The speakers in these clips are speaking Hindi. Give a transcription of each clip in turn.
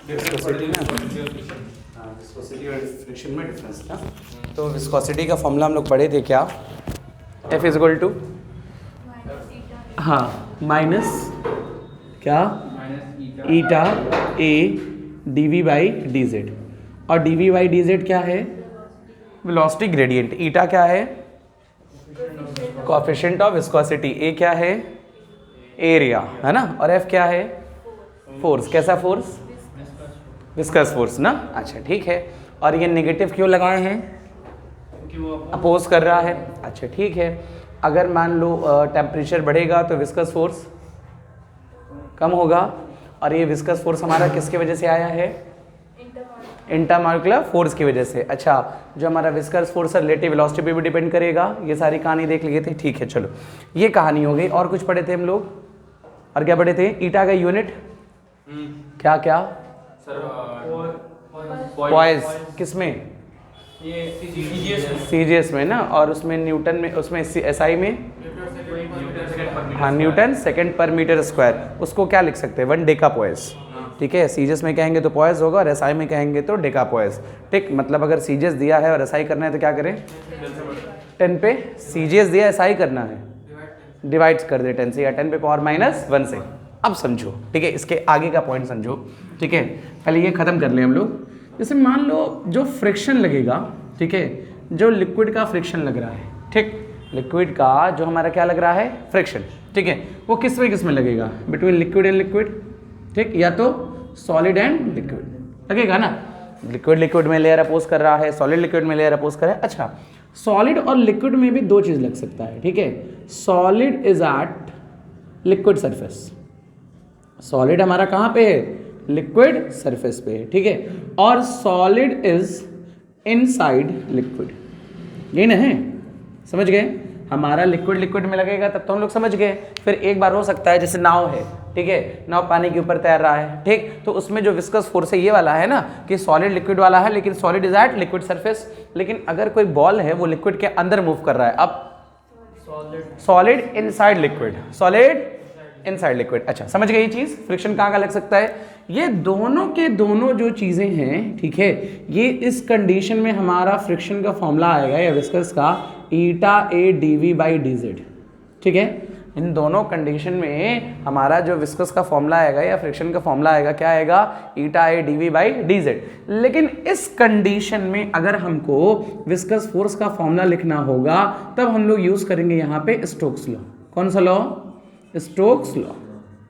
विस्कोसिटी ना, विस्कोसिटी और फ्रिक्शन में डिफरेंस था। तो विस्कोसिटी का फॉर्मूला हम लोग पढ़े थे क्या, F इक्वल टू हाँ माइनस क्या eta A D V by D Z, और D V by D Z क्या है, वेलोसिटी ग्रेडियंट, ईटा क्या है कोएफिशिएंट ऑफ विस्कोसिटी, ए क्या है एरिया है ना, और एफ क्या है फोर्स, कैसा फोर्स विस्कस फोर्स ना। अच्छा ठीक है, और ये नेगेटिव क्यों लगाए हैं, अपोज कर रहा है। अच्छा ठीक है, अगर मान लो टेम्परेचर बढ़ेगा तो विस्कस फोर्स कम होगा, और ये विस्कस फोर्स हमारा किसकी वजह से आया है, इंटरमॉलिक्यूलर फोर्स की वजह से। अच्छा, जो हमारा विस्कस फोर्स है रिलेटिव वेलोसिटी पे भी डिपेंड करेगा। ये सारी कहानी देख लिए थे, ठीक है चलो ये कहानी हो गई। और कुछ पढ़े थे हम लोग, और क्या पढ़े थे, ईटा का यूनिट क्या क्या पॉइज, किसमें सीजीएस में ना, और उसमें न्यूटन में, उसमें एसआई में हाँ न्यूटन सेकंड पर मीटर स्क्वायर, उसको क्या लिख सकते हैं 1 डेका पॉइज। ठीक है, सीजीएस में कहेंगे तो पॉइज होगा, और एसआई में कहेंगे तो डेका पॉइज। ठीक, मतलब अगर सीजीएस दिया है और एसआई करना है तो क्या करें 10 पे, सीजीएस दिया एसआई करना है डिवाइड कर दे 10 से, या 10 पे पावर माइनस 1 से। अब समझो, ठीक है, इसके आगे का पॉइंट समझो। ठीक है, पहले ये खत्म कर लें हम लोग। जैसे मान लो जो फ्रिक्शन लगेगा, ठीक है, जो लिक्विड का फ्रिक्शन लग रहा है, ठीक, लिक्विड का जो हमारा क्या लग रहा है फ्रिक्शन, ठीक है, वो किस में लगेगा, बिटवीन लिक्विड एंड लिक्विड, ठीक, या तो सॉलिड एंड लिक्विड लगेगा ना। लिक्विड में लेयर अपोज कर रहा है, सॉलिड लिक्विड में लेयर अपोज कर रहा है। अच्छा, सॉलिड और लिक्विड में भी दो चीज लग सकता है। ठीक है, solid is at liquid surface, solid हमारा कहाँ पे है लिक्विड सरफेस पे है। ठीक है, और सॉलिड इज इनसाइड लिक्विड, ये ना है, समझ गए, हमारा लिक्विड में लगेगा तब तो हम लोग समझ गए। फिर एक बार हो सकता है जैसे नाव है, ठीक है, नाव पानी के ऊपर तैर रहा है, ठीक, तो उसमें जो विस्कस फोर्स है ये वाला है ना, कि सॉलिड लिक्विड वाला है, लेकिन solid is at liquid surface. लेकिन अगर कोई बॉल है वो लिक्विड के अंदर मूव कर रहा है, अब solid inside liquid, solid inside liquid. अच्छा समझ गए ये चीज, फ्रिक्शन कहाँ का लग सकता है, ये दोनों के दोनों जो चीजें हैं, ठीक है, ये इस कंडीशन में हमारा फ्रिक्शन का फॉर्मूला आएगा या विस्कस का ईटा ए डीवी बाई डी जेड। ठीक है, इन दोनों कंडीशन में हमारा जो विस्कस का फॉर्मूला आएगा या फ्रिक्शन का फॉर्मूला आएगा, क्या आएगा ईटा ए डीवी बाई डी जेड। लेकिन इस कंडीशन में अगर हमको विस्कस फोर्स का फॉर्मूला लिखना होगा तब हम लोग यूज करेंगे यहाँ पे स्टोक्स लॉ। कौन सा लॉ, स्टोक्स लॉ।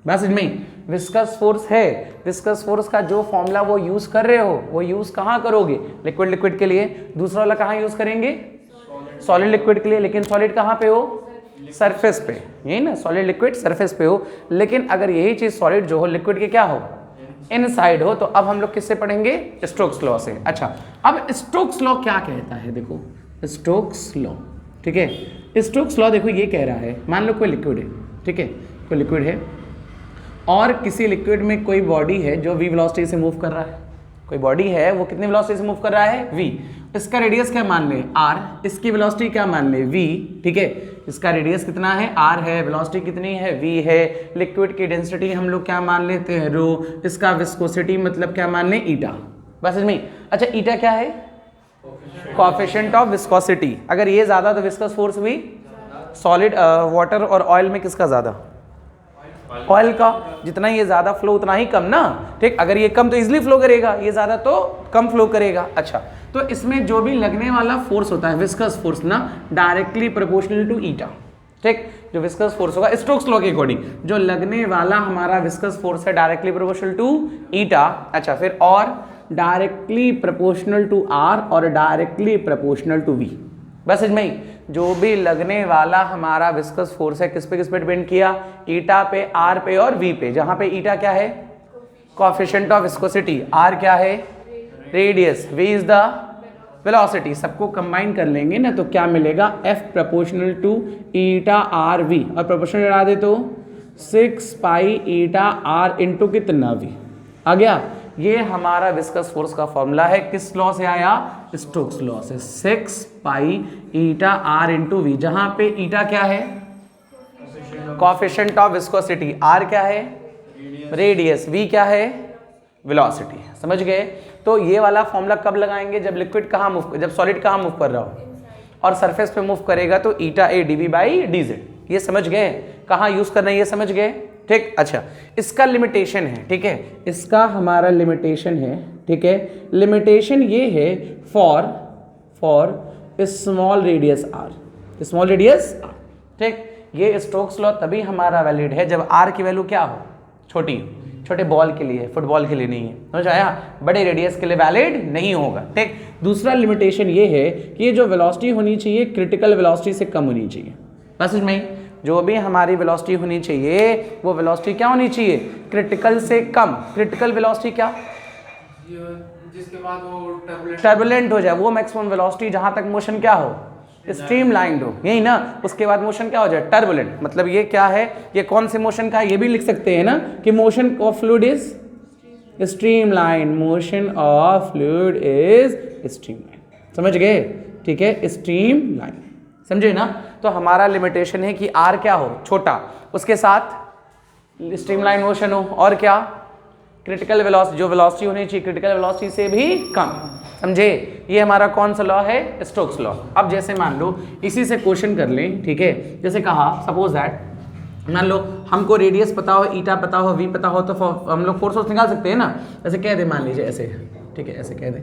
बस में विस्कस फोर्स है, विस्कस फोर्स का जो फॉर्मूला वो यूज कर रहे हो वो यूज कहाँ करोगे, लिक्विड के लिए। दूसरा वाला कहाँ यूज करेंगे, सॉलिड लिक्विड के लिए, लेकिन सॉलिड कहाँ पे हो, सरफेस पे, यही ना, सॉलिड लिक्विड सरफेस पे हो। लेकिन अगर यही चीज सॉलिड जो हो लिक्विड के क्या हो, इनसाइड हो, तो अब हम लोग किससे पढ़ेंगे, स्टोक्स लॉ से। अच्छा, अब स्टोक्स लॉ क्या कहता है, देखो स्टोक्स लॉ, ठीक है, स्टोक्स लॉ देखो ये कह रहा है, मान लो कोई लिक्विड है, ठीक है, कोई लिक्विड है और किसी लिक्विड में कोई बॉडी है जो v वेलोसिटी से मूव कर रहा है, कोई बॉडी है वो कितनी वेलोसिटी से मूव कर रहा है v, इसका रेडियस क्या मान ले r, इसकी वेलोसिटी क्या मान ले v, ठीक है, इसका रेडियस कितना है r है, वेलोसिटी कितनी है v है, लिक्विड की डेंसिटी हम लोग क्या मान लेते हैं रो, इसका विस्कोसिटी मतलब क्या मान ले ईटा। बस इसमें अच्छा ईटा क्या है, कोएफिशिएंट ऑफ विस्कोसिटी। अगर ये ज्यादा तो विस्कस फोर्स भी, सॉलिड वाटर और ऑयल में किसका ज्यादा, ऑयल का, जितना ये ज्यादा फ्लो उतना ही कम ना, ठीक, अगर ये कम तो इजिली फ्लो करेगा, ये ज्यादा तो कम फ्लो करेगा। अच्छा, तो इसमें जो भी लगने वाला फोर्स होता है विस्कस फोर्स ना, डायरेक्टली प्रोपोर्शनल टू ईटा, ठीक, जो विस्कस फोर्स होगा स्टोक्स लॉ के अकॉर्डिंग, जो लगने वाला हमारा विस्कस फोर्स है डायरेक्टली प्रोपोर्शनल टू ईटा। अच्छा, फिर और डायरेक्टली प्रोपोर्शनल टू आर और डायरेक्टली प्रोपोर्शनल टू वी। बस इसमें ही जो भी लगने वाला हमारा विस्कस फोर्स है किस पे डिपेंड किया, ईटा पे, आर पे और वी पे, जहां पे ईटा क्या है कोएफिशिएंट ऑफ विस्कोसिटी, आर क्या है radius, V is the velocity. सबको कंबाइन कर लेंगे ना तो क्या मिलेगा, F proportional to eta R V, और प्रोपोर्शनल लगा दे तो 6 पाई ईटा आर इंटू कितना वी आ गया। ये हमारा विस्कस फोर्स का फॉर्मूला है, किस लॉ से आया, स्टोक्स लॉ से, 6 pi eta R into we, जहां पे ईटा क्या है कोएफिशिएंट ऑफ विस्कोसिटी, आर क्या है रेडियस, वी क्या है वेलोसिटी, समझ गए। तो ये वाला फॉर्मूला कब लगाएंगे, जब लिक्विड कहाँ मूव, जब सॉलिड कहाँ मूव कर रहा हो और सरफेस पे मूव करेगा तो eta A D V by D Z, ये समझ गए कहाँ यूज करना है, ये समझ गए, ठीक। अच्छा, इसका लिमिटेशन है, ठीक है, इसका हमारा लिमिटेशन है, ठीक है, लिमिटेशन ये है for small radius R, small radius R, ठीक। ये स्टोक्स लॉ तभी हमारा वैलिड है जब आर की वैल्यू क्या हो, छोटी, छोटे बॉल के लिए, फुटबॉल के लिए नहीं है, समझ आया, बड़े रेडियस के लिए वैलिड नहीं होगा, ठीक। दूसरा लिमिटेशन ये है कि ये जो वेलोसिटी होनी चाहिए क्रिटिकल वेलोसिटी से कम होनी चाहिए, बस में जो भी हमारी वेलोसिटी होनी चाहिए वो वेलोसिटी क्या होनी चाहिए, क्रिटिकल से कम। क्रिटिकल वेलोसिटी क्या, जिसके बाद वो टर्बुलेंट हो जाए, वो मैक्सिमम वेलोसिटी जहां तक मोशन क्या हो, स्ट्रीमलाइंड हो, यही ना, उसके बाद मोशन क्या हो जाए, टर्बुलेंट। मतलब ये क्या है, ये कौन से मोशन का है, ये भी लिख सकते हैं ना कि motion of fluid is streamline, motion of fluid is streamline, समझ गए, ठीक है, स्ट्रीमलाइन, समझे ना। तो हमारा लिमिटेशन है कि आर क्या हो, छोटा, उसके साथ स्ट्रीमलाइन मोशन हो, और क्या, क्रिटिकल वेलोसिटी, जो वेलोसिटी होनी चाहिए क्रिटिकल वेलोसिटी से भी कम, समझे। ये हमारा कौन सा लॉ है, स्टोक्स लॉ। अब जैसे मान लो इसी से क्वेश्चन कर लें, ठीक है, जैसे कहा सपोज दैट मान लो हमको रेडियस पता हो, ईटा पता हो, वी पता हो, तो हम लोग फोर्स निकाल सकते हैं ना। ऐसे कह दे, मान लीजिए ऐसे, ठीक है, ऐसे कह दे,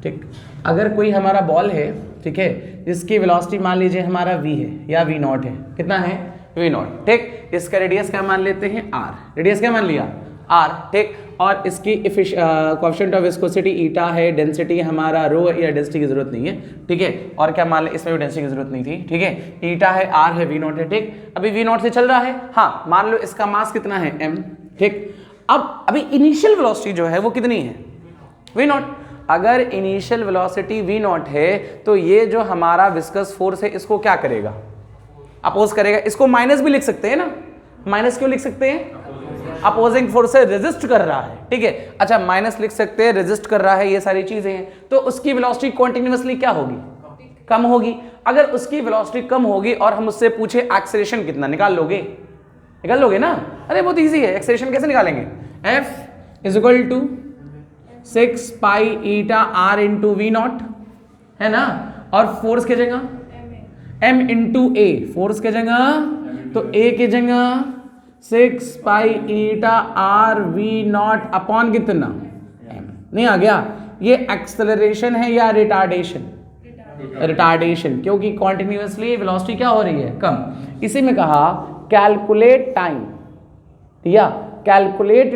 ठीक। अगर कोई हमारा बॉल है, ठीक है, जिसकी वेलोसिटी मान लीजिए हमारा v है या v नॉट है, कितना है, v नॉट, ठीक। इसका रेडियस क्या मान लेते हैं, r, रेडियस क्या मान लिया, r, ठीक। और इसकी कोएफिशिएंट ऑफ विस्कोसिटी ईटा है, डेंसिटी हमारा रो, या डेंसिटी की जरूरत नहीं है, ठीक है, और क्या मान ले, इसमें भी डेंसिटी की जरूरत नहीं थी, ठीक है, ईटा है, r है, v नॉट है, ठीक। अभी v नॉट से चल रहा है, हाँ, मान लो इसका मास कितना है, m, ठीक। अब अभी इनिशियल वेलोसिटी जो है वो कितनी है, v नॉट। अगर इनिशियल वेलोसिटी v नॉट है तो ये जो हमारा विस्कस फोर्स है इसको क्या करेगा, अपोज करेगा। इसको माइनस भी लिख सकते हैं ना, माइनस क्यों लिख सकते हैं, अपोजिंग फोर्स से रेजिस्ट कर रहा है, ठीक है। अच्छा, माइनस लिख सकते हैं, रेजिस्ट कर रहा है, ये सारी चीजें हैं, तो उसकी वेलोसिटी कॉन्टिन्यूअसली क्या होगी, कम होगी। अगर उसकी वेलोसिटी कम होगी और हम उससे पूछे एक्सेलरेशन कितना, निकाल लोगे ना, अरे बहुत इजी है, एक्सेलरेशन कैसे निकालेंगे, F is equal to 6 pi eta r into V not, है ना, और फोर्स की जगह m इंटू ए, फोर्स की जगह तो a की जगह 6 pi eta r we not upon कितना, m, नहीं आ गया। ये एक्सेलरेशन है या रिटार्डेशन, रिटार्डेशन, क्योंकि कॉन्टिन्यूअसली वेलोसिटी क्या हो रही है, कम। इसी में कहा कैलकुलेट टाइम या calculate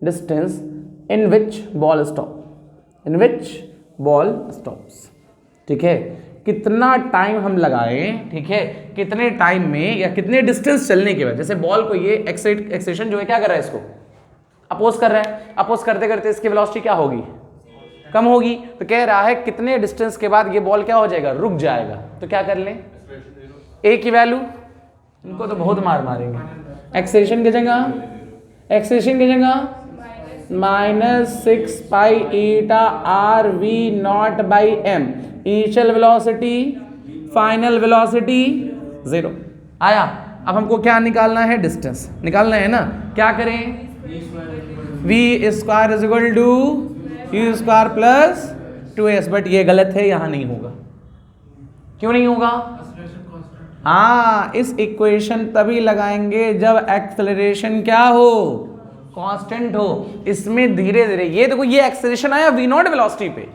distance in which ball stops, ठीक है, कितना टाइम हम लगाए, ठीक है, कितने टाइम में या कितने डिस्टेंस चलने के बाद, जैसे बॉल को ये एक्सेलरेशन जो है क्या कर रहा है, इसको अपोज कर रहा है, अपोज करते करते इसकी वेलोसिटी क्या होगी, कम होगी, तो कह रहा है कितने डिस्टेंस के बाद ये बॉल क्या हो जाएगा, रुक जाएगा। तो क्या कर लें, ए की वैल्यू, इनको तो बहुत मार मारेंगे, एक्सेलरेशन की जगह -6 pi eta r v not by m, initial velocity, final velocity 0 आया। अब हमको क्या निकालना है, डिस्टेंस निकालना है ना, क्या करें, v square is equal to u square plus 2s, but ये गलत है, यहां नहीं होगा। क्यों नहीं होगा, हाँ, इस इक्वेशन तभी लगाएंगे जब एक्सेलरेशन क्या हो, कांस्टेंट हो। इसमें धीरे धीरे ये देखो, ये एक्सेलरेशन आया v नॉट वेलोसिटी पे,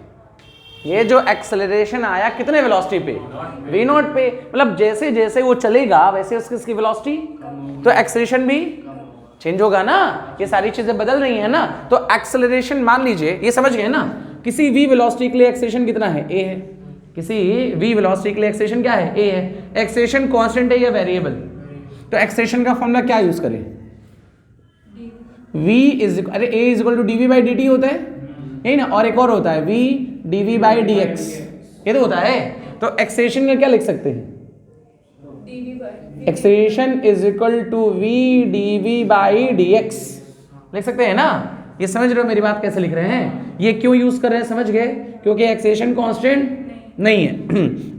ये जो एक्सेलरेशन आया कितने वेलोसिटी पे, v नॉट पे, मतलब जैसे जैसे वो चलेगा वैसे उसकी वेलोसिटी, तो एक्सेलरेशन भी चेंज होगा ना, ये सारी चीजें बदल रही है ना। तो एक्सेलरेशन मान लीजिए, ये समझ गए ना, किसी v वेलोसिटी के लिए एक्सेलरेशन कितना है, a है, किसी v वेलोसिटी के लिए एक्सेलरेशन क्या है, a है। एक्सेलरेशन कांस्टेंट है या वेरिएबल, तो एक्सेलरेशन का फॉर्मूला क्या यूज करें, v इज, अरे a is equal to dv by dt होता है, यही ना, और एक और होता है v dv बाई dx, ये तो होता है। तो एक्सेलरेशन का क्या लिख सकते हैं, acceleration is equal to v dv by dx लिख सकते हैं ना। ये समझ रहे हो मेरी बात कैसे लिख रहे हैं, ये क्यों यूज कर रहे हैं, समझ गए, क्योंकि एक्सेलरेशन कांस्टेंट नहीं है।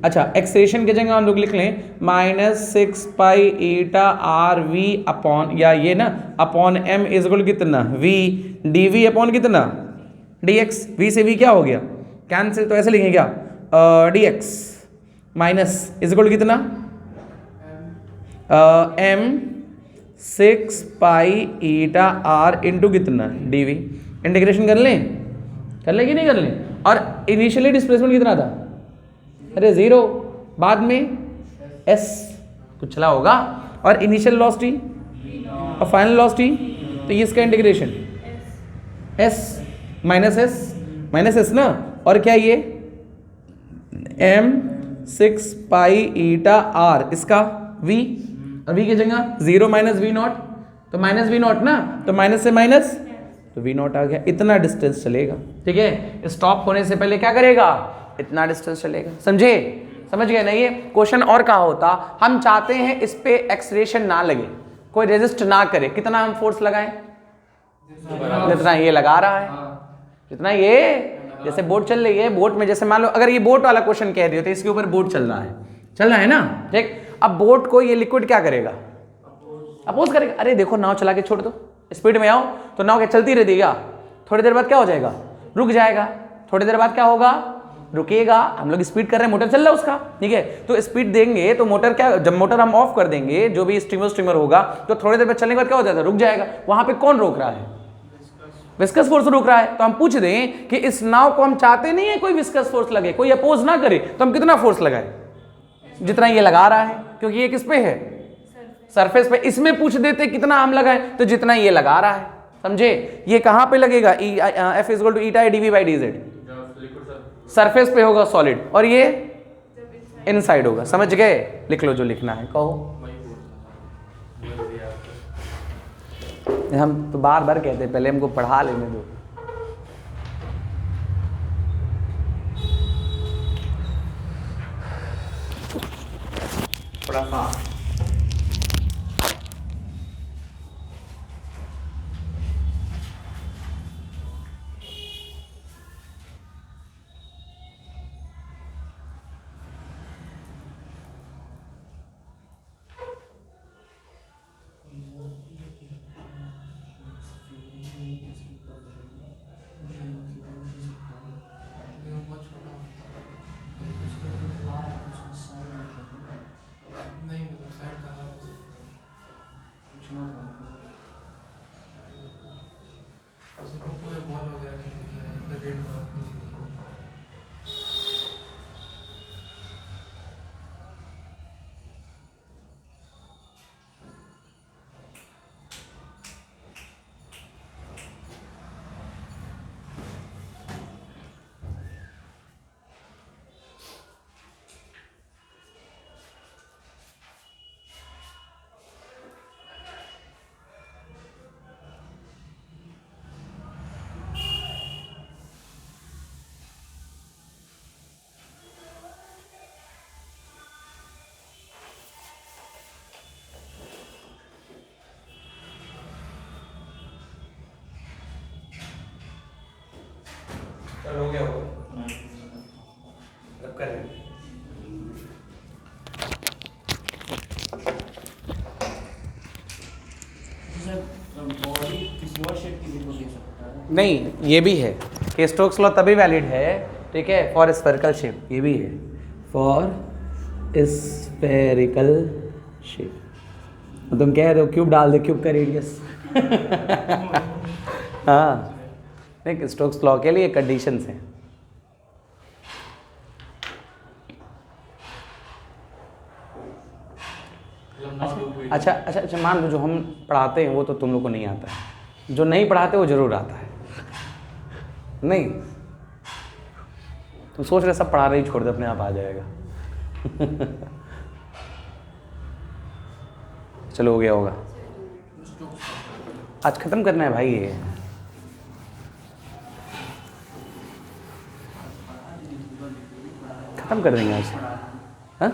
अच्छा, एक्सलेशन की जगह हम लोग लिख लें -6 pi eta R V upon, या ये ना अपॉन एम इज इक्वल कितना वी डी वी अपॉन कितना डी एक्स। वी से वी क्या हो गया कैंसिल, तो ऐसे लिखेंगे क्या D X minus is equal कितना M 6 pi eta R into कितना डी वी। इंटीग्रेशन कर लें कि नहीं कर लें। और इनिशियली डिस्प्लेसमेंट कितना था, अरे 0, बाद में s कुछ चला होगा, और इनिशियल वेलोसिटी और फाइनल वेलोसिटी, तो ये इसका इंटीग्रेशन s माइनस एस ना, और क्या ये m 6 पाई ईटा आर इसका v, और v की जगह 0 माइनस वी नॉट, तो माइनस वी नॉट ना, तो माइनस से माइनस तो वी नॉट आ गया। इतना डिस्टेंस चलेगा, ठीक है। स्टॉप होने से पहले क्या करेगा, इतना डिस्टेंस चलेगा। समझ गए ना। ये क्वेश्चन और कहा होता, हम चाहते हैं इस पे एक्सलेशन ना लगे, कोई रेजिस्ट ना करे, कितना हम फोर्स लगाएं, जितना ये लगा रहा है, जितना ये, जैसे बोट चल रही है, बोट में जैसे मान लो अगर ये बोट वाला क्वेश्चन कह दिया तो इसके ऊपर बोट चल रहा है ना, ठीक। अब बोट को ये लिक्विड क्या करेगा, अपोज करेगा। अरे देखो नाव चला के छोड़ दो, स्पीड में आओ तो नाव क्या चलती रहती है, थोड़ी देर बाद क्या हो जाएगा, रुक जाएगा, थोड़ी देर बाद क्या होगा, रुकेगा। हम लोग स्पीड कर रहे हैं, मोटर चल रहा है उसका, ठीक है। तो स्पीड देंगे तो मोटर क्या, जब मोटर हम ऑफ कर देंगे, जो भी स्टीमर होगा, तो थोड़ी देर बाद चलने के बाद क्या हो जाता है, रुक जाएगा। वहां पे कौन रोक रहा है, विस्कस फोर्स रोक रहा है। तो हम पूछ दें कि इस नाव को हम चाहते नहीं है कोई विस्कस फोर्स लगे, कोई अपोज ना करे, तो हम कितना फोर्स लगाए, जितना ये लगा रहा है, क्योंकि ये किस पे है, सरफेस पे। इसमें पूछ देते कितना हम लगाएं, तो जितना ये लगा रहा है, समझे। ये कहां पे लगेगा, F is equal to eta D V by D Z, surface पे होगा सॉलिड, और ये इनसाइड होगा। समझ गए, लिख लो जो लिखना है, कहो। हम तो बार बार कहते हैं, पहले हमको पढ़ा लेने दो। चलो हो गया होगा, अब कर रहे हैं। नहीं, ये भी है कि स्टोक्स लॉ तभी वैलिड है, ठीक है, फॉर स्फेरिकल शेप। ये भी है फॉर स्फेरिकल शेप। तुम कह रहे हो क्यूब डाल दे, क्यूब का रेडियस। हाँ, नहीं, स्टोक्स लॉ के लिए कंडीशंस हैं। अच्छा, मान लो जो हम पढ़ाते हैं वो तो तुम लोग को नहीं आता है, जो नहीं पढ़ाते वो जरूर आता है। नहीं, तुम सोच रहे सब पढ़ा रहे ही छोड़ दे, अपने आप आ जाएगा। चलो हो गया होगा, आज खत्म करना है भाई ये। खत्म कर देंगे आज, हाँ?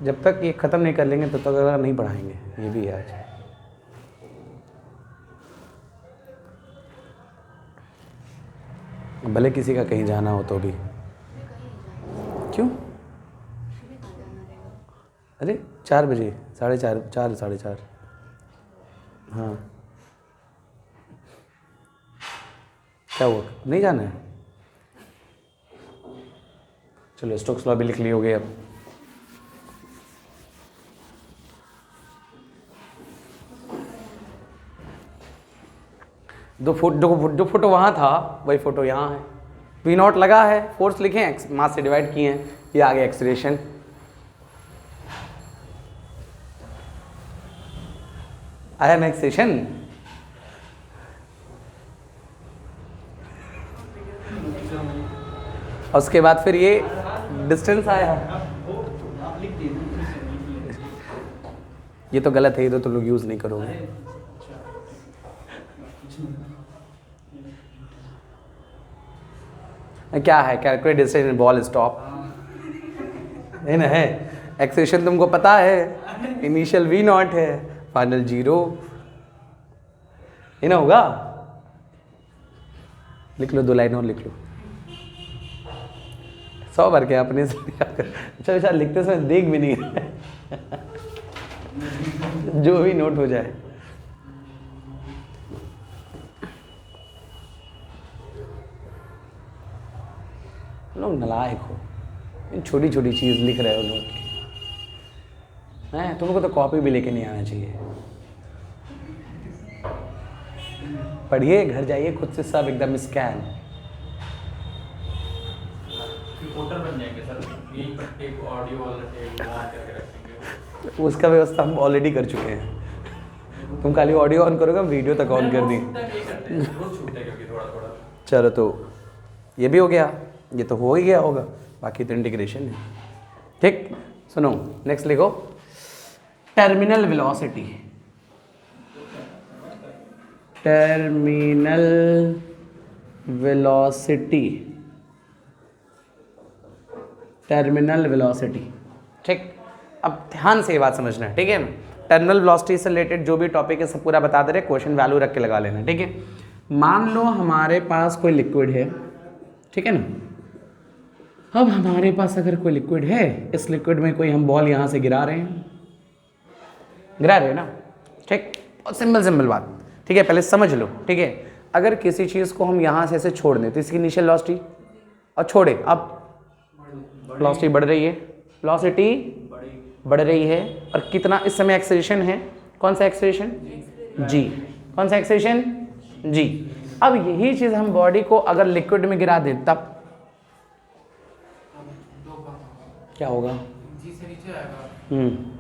जब तक ये खत्म नहीं कर लेंगे तब तक अगर नहीं पढ़ाएंगे, ये भी है आज। भले किसी का कहीं जाना हो तो भी। क्यों? अरे 4 बजे, 4:30, 4, 4:30। हाँ क्या हुआ, नहीं जाना है? चलो स्टोक्स लॉ भी लिख लियोगे अब। जो फोटो वहाँ था वही फोटो यहाँ है। वी नॉट लगा है, फोर्स लिखे हैं, मास से डिवाइड किए हैं, ये आ गया एक्सीलरेशन। आया ना एक्सीलरेशन? और उसके बाद फिर ये डिस्टेंस आया। ये तो गलत है, ये तो लोग यूज नहीं करोगे। क्या है? Calculate distance in ball stop, है ना? है एक्सेलेरेशन तुमको पता है, इनिशियल v नॉट है, फाइनल 0, है ना? होगा, लिख लो, 2 लाइन और लिख लो। 100 बार क्या अपने से अच्छा अच्छा लिखते समय देख भी नहीं जो भी नोट हो जाए। लोग नलायक हो, इन छोटी छोटी चीज़ लिख रहे हो नोट की, हैं? तुमको तो कॉपी भी लेके नहीं आना चाहिए। पढ़िए, घर जाइए, खुद से सब एकदम स्कैन। रिपोर्टर बन जाएंगे सर, यही पर टेप, ऑडियो वाला टेप ऑन करके रखेंगे। उसका व्यवस्था हम ऑलरेडी कर चुके हैं। तुम खाली ऑडियो ऑन करोगे, हम वीडियो तक ऑन कर दी। चलो तो ये भी हो गया, ये तो हो ही गया होगा, बाकी तो इंटीग्रेशन है। ठीक, सुनो नेक्स्ट लिखो, terminal velocity. Terminal velocity, terminal velocity. ठीक, अब ध्यान से ये बात समझना है, ठीक है? टर्मिनल वेलोसिटी से रिलेटेड जो भी टॉपिक है सब पूरा बता दे रहे, क्वेश्चन वैल्यू रख के लगा लेना, ठीक है? मान लो हमारे पास कोई लिक्विड है, ठीक है ना? अब हमारे पास अगर कोई लिक्विड है, इस लिक्विड में कोई हम बॉल यहाँ से गिरा रहे हैं, गिरा रहे हैं ना? ठीक, बहुत सिंपल बात, ठीक है? पहले समझ लो, ठीक है? अगर किसी चीज़ को हम यहाँ से ऐसे छोड़ दें तो इसकी इनिशियल वेलोसिटी, और छोड़े, अब वेलोसिटी बढ़ रही है, वेलोसिटी बढ़ रही है, और कितना इस समय एक्सेलरेशन है? कौन सा एक्सेलरेशन? जी। कौन सा एक्सेलरेशन? जी। अब यही चीज़ हम बॉडी को अगर लिक्विड में गिरा दें तब क्या होगा? जी से नीचे आएगा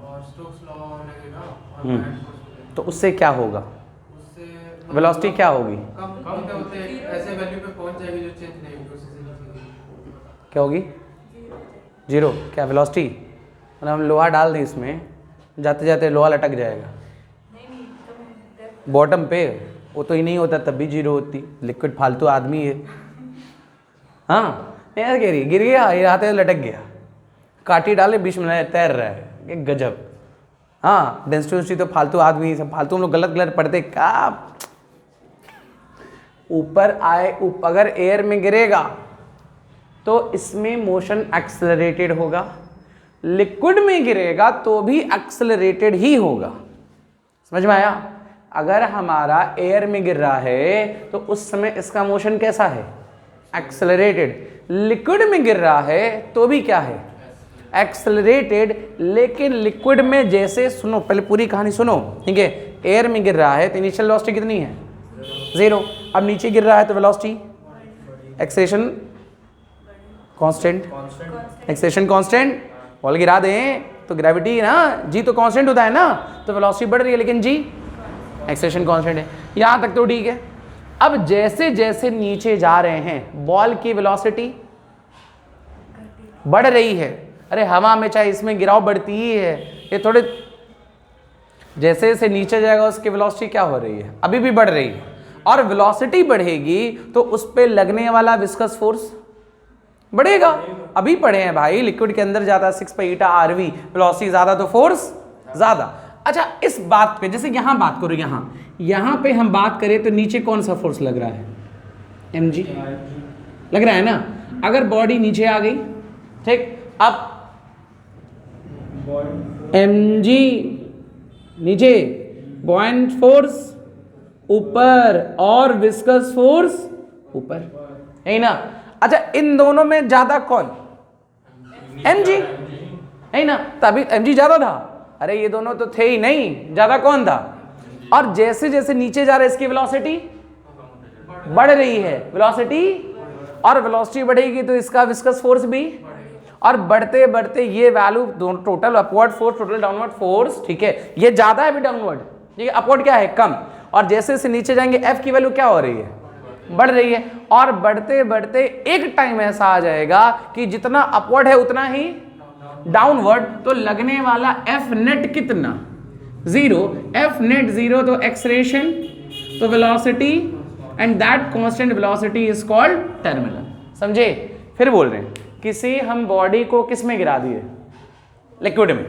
और स्टोक्स लॉ लगेगा और करंट फोर्स तो उससे क्या होगा? उससे वेलोसिटी क्या होगी? कम होते होते ऐसे वैल्यू पे पहुंच जाएगी जो चेंज नहीं होगी, उससे नीचे। क्या होगी? 0। क्या वेलोसिटी? मतलब हम लोहा डाल दें इसमें, जाते जाते लोहा लटक जाएगा बॉटम पे, वो तो ही नहीं होता तब भी 0 होती। लिक्विड फालतू आदमी है। हाँ यार, कह रही गिर गया, ये आते लटक गया, काटी डाले बीच में तैर रहा है, ये गजब। हाँ, डेंसिटी तो फालतू आदमी, सब फालतू हम लोग गलत पढ़ते का। ऊपर आए, अगर एयर में गिरेगा तो इसमें मोशन एक्सेलरेटेड होगा, लिक्विड में गिरेगा तो भी एक्सेलरेटेड ही होगा। समझ में आया? अगर हमारा एयर में गिर रहा है तो उस समय इसका मोशन कैसा है? एक्सेलरेटेड। लिक्विड में गिर रहा है तो भी क्या है? एक्सेलरेटेड। लेकिन लिक्विड में जैसे, सुनो पहले पूरी कहानी सुनो, ठीक है? एयर में गिर रहा है तो इनिशियल वेलोसिटी कितनी है? 0। अब नीचे गिर रहा है तो velocity, acceleration constant, acceleration constant. Ball गिरा दें तो ग्रेविटी ना, जी तो कांस्टेंट होता है ना, तो वेलोसिटी बढ़ रही है, लेकिन जी एक्सेलरेशन कांस्टेंट है। यहाँ तक तो ठीक है। अब जैसे जैसे नीचे जा रहे हैं बॉल की वेलोसिटी बढ़ रही है। अरे हवा में चाहे इसमें गिराव बढ़ती ही है, ये थोड़े जैसे जैसे नीचे जाएगा उसकी वेलोसिटी क्या हो रही है? अभी भी बढ़ रही है। और वेलोसिटी बढ़ेगी तो उस पर लगने वाला विस्कस फोर्स बढ़ेगा। अभी पढ़े हैं भाई, लिक्विड के अंदर जाता है 6π/RV, वेलोसिटी ज्यादा तो फोर्स ज्यादा। अच्छा, इस बात पे जैसे यहाँ बात करो, यहाँ पे हम बात करें तो नीचे कौन सा फोर्स लग रहा है? mg। लग रहा है ना? अगर बॉडी नीचे आ गई, ठीक, अब mg नीचे, बॉयंट फोर्स ऊपर और विस्कस फोर्स ऊपर, है ना? अच्छा, इन दोनों में ज्यादा कौन? mg, है ना? तभी mg ज्यादा था। अरे ये दोनों तो थे ही नहीं, ज्यादा कौन था? और जैसे जैसे नीचे जा रहा है इसकी वेलोसिटी बढ़ रही है, वेलोसिटी, और वेलोसिटी बढ़ेगी तो इसका विस्कस फोर्स भी, और बढ़ते बढ़ते ये value total upward force, total downward force, ठीक है, ये ज्यादा है अभी डाउनवर्ड, ठीक है, अपवर्ड क्या है? कम। और जैसे जैसे नीचे जाएंगे F की वैल्यू क्या हो रही है? बढ़ रही है। और बढ़ते बढ़ते एक टाइम ऐसा आ जाएगा कि जितना अपवर्ड है उतना ही डाउनवर्ड, तो लगने वाला F नेट कितना? 0। F नेट 0 तो एक्सलेरेशन, तो velocity, and that constant velocity is called terminal. समझे? फिर बोल रहे हैं, किसी हम बॉडी को किस में गिरा दिए? लिक्विड में,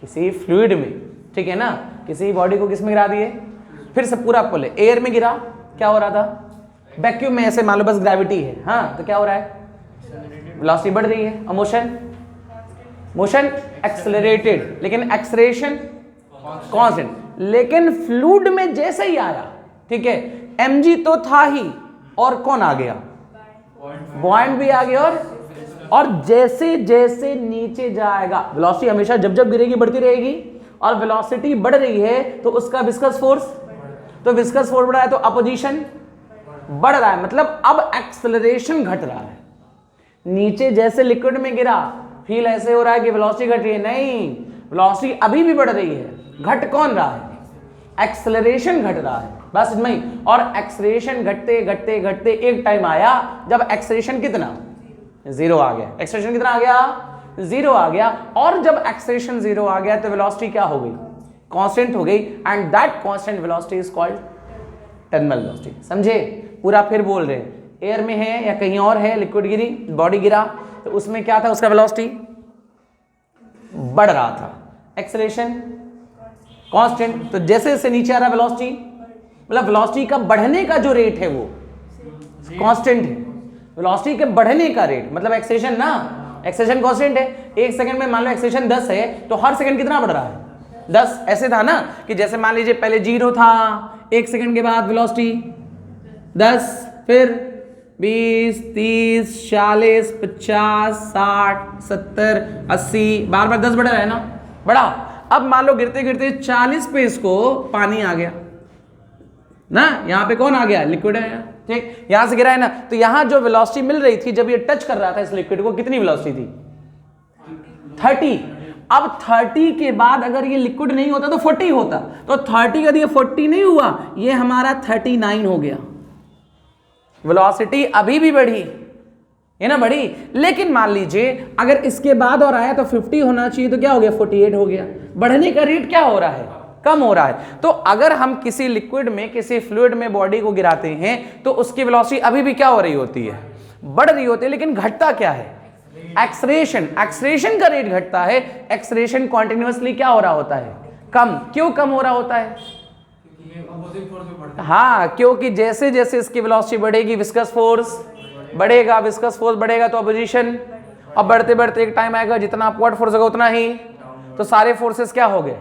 किसी फ्लूइड में, ठीक है ना? किसी बॉडी को किस में गिरा दिए? फिर से पूरा बोले, एयर में गिरा, क्या हो रहा था? वैक्यूम में, ऐसे मान लो बस ग्रेविटी है, हाँ, तो क्या हो रहा है? वेलोसिटी बढ़ रही है। और मोशन, मोशन एक्सेलरेटेड, लेकिन एक्सलेरेशन कांस्टेंट। लेकिन फ्लूइड में जैसे ही आया, ठीक है, mg तो था ही, और कौन आ गया? बॉयंट भी आ गया, और जैसे जैसे नीचे जाएगा, वेलोसिटी हमेशा जब जब गिरेगी बढ़ती रहेगी, और वेलोसिटी बढ़ रही है तो उसका विस्कस फोर्स, तो विस्कस फोर्स बढ़ा है तो अपोजिशन बढ़ रहा है, मतलब अब एक्सेलरेशन घट रहा है। नीचे जैसे लिक्विड में गिरा, फील ऐसे हो रहा है कि वेलोसिटी घट रही है, नहीं, वेलोसिटी अभी भी बढ़ रही है। घट कौन रहा है? एक्सेलरेशन घट रहा है, बस इतना ही। और एक्सेलरेशन घटते घटते घटते एक टाइम आया जब एक्सेलरेशन कितना? 0 आ गया। एक्सेलरेशन कितना आ गया? 0 आ गया। और जब एक्सेलरेशन 0 आ गया तो वेलोसिटी क्या हो गई? कांस्टेंट हो गई, and that constant velocity is called terminal velocity. समझे? पूरा फिर बोल रहे हैं, एयर में है या कहीं और है, लिक्विड गिरी, बॉडी गिरा, तो उसमें क्या था? उसका वेलोसिटी बढ़ रहा था, एक्सेलरेशन कांस्टेंट। तो जैसे जैसे नीचे आ रहा वेलोसिटी, मतलब वेलोसिटी का बढ़ने का जो रेट है वो कांस्टेंट है। वेलोसिटी के बढ़ने का रेट मतलब एक्सेलरेशन ना, एक्सेलरेशन कांस्टेंट है। एक सेकंड में मान लो एक्सेलरेशन 10 है, तो हर सेकंड कितना बढ़ रहा है? 10। ऐसे था ना कि जैसे मान लीजिए पहले 0 था, एक सेकंड के बाद वेलोसिटी 10, फिर 20, 30, 40, 50, 60, 70, 80, बार बार 10 बढ़ रहा है ना, बढ़ा। अब मान लो गिरते गिरते 40 पे इसको पानी आ गया ना, यहाँ पे कौन आ गया? लिक्विड आया, ठीक, यहां से गिरा है ना, तो यहां जो वेलोसिटी मिल रही थी जब ये टच कर रहा था इस लिक्विड को, कितनी वेलोसिटी थी? 30। अब 30 के बाद अगर ये लिक्विड नहीं होता तो 40 होता, तो 30 का ये 40 नहीं हुआ, ये हमारा 39 हो गया। वेलोसिटी अभी भी बढ़ी है ना, बढ़ी। लेकिन मान लीजिए अगर इसके बाद और आया तो 50 होना चाहिए, तो क्या हो गया? 48 हो गया। बढ़ने का रेट क्या हो रहा है? कम हो रहा है। तो अगर हम किसी लिक्विड में, किसी फ्लूइड में बॉडी को गिराते हैं तो उसकी वेलोसिटी अभी भी क्या हो रही होती है? बढ़ रही होती है। लेकिन घटता क्या है? एक्सेलरेशन। एक्सेलरेशन का रेट घटता है, एक्सेलरेशन कॉन्टिन्यूअसली क्या हो रहा होता है? कम। क्यों कम हो रहा होता है? हाँ, क्योंकि जैसे जैसे इसकी वेलोसिटी बढ़ेगी विस्कस फोर्स बढ़ेगा, विस्कस फोर्स बढ़ेगा तो अपोजिशन, और बढ़ते बढ़ते एक टाइम आएगा जितना अपवर्ड फोर्स होगा उतना ही, तो सारे फोर्सेस क्या हो गए?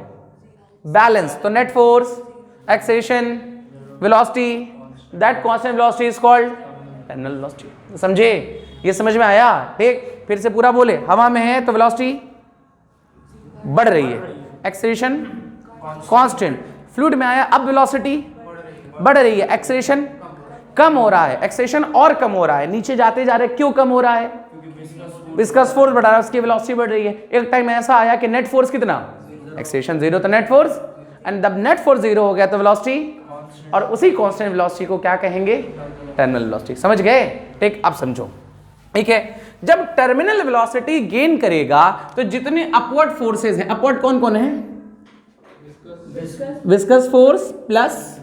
बैलेंस। तो net force, acceleration, velocity, that constant velocity is called terminal velocity. समझे? ये समझ में आया? ठीक, फिर से पूरा बोले, हवा में है तो वेलोसिटी बढ़ रही है, एक्सेलरेशन कांस्टेंट। फ्लूइड में आया, अब वेलोसिटी बढ़ रही है, एक्सेलरेशन कम हो रहा है, एक्सेलरेशन और कम हो रहा है, नीचे जाते जा रहे। क्यों कम हो रहा है? विस्कस फोर्स बढ़ रहा है, उसकी वेलोसिटी बढ़ रही है। एक टाइम ऐसा आया कि नेट फोर्स कितना? एक्सेलरेशन 0 तो नेट फोर्स, एंड जब नेट फोर्स 0 हो गया तो वेलोसिटी, और उसी कांस्टेंट वेलोसिटी को क्या कहेंगे? Terminal velocity. समझ गए? ठीक, अब समझो, ठीक है। जब टर्मिनल वेलोसिटी गेन करेगा तो जितने अपवर्ड फोर्सेस हैं, अपवर्ड कौन कौन है? Viscous force plus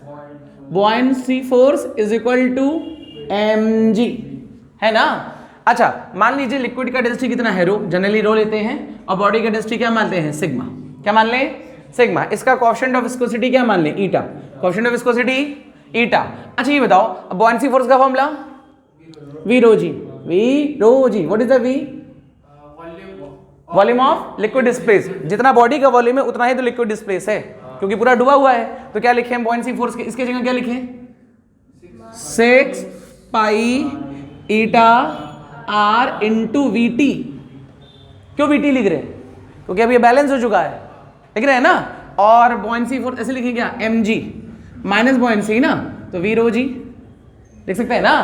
buoyancy force is equal to mg, है ना। अच्छा, मान लीजिए लिक्विड का डेंसिटी कितना है? रो, जनरली रो लेते हैं, और बॉडी का डेंसिटी क्या मानते हैं? सिग्मा। क्या मान लें? सिग्मा। इसका कोएफिशिएंट ऑफ विस्कोसिटी क्या मान लें? Eta. Coefficient of viscosity eta. अच्छा ये बताओ, buoyancy फोर्स का formula V rho G, what is the V? Volume of liquid displace, जितना बॉडी का वॉल्यूम है उतना ही तो लिक्विड डिस्प्लेस है, क्योंकि पूरा डूबा हुआ है। तो क्या लिखे हम बॉयंसी फोर्स के, इसके जगह क्या लिखे? 6 pi eta R into we T. क्यों वी टी लिख रहे हैं? क्योंकि अब ये बैलेंस हो चुका है, लिख रहे हैं ना। और बॉयंसी फोर्स ऐसे लिखें क्या? एम जी माइनस बॉयंसी ना, तो वी रो जी लिख सकते हैं ना।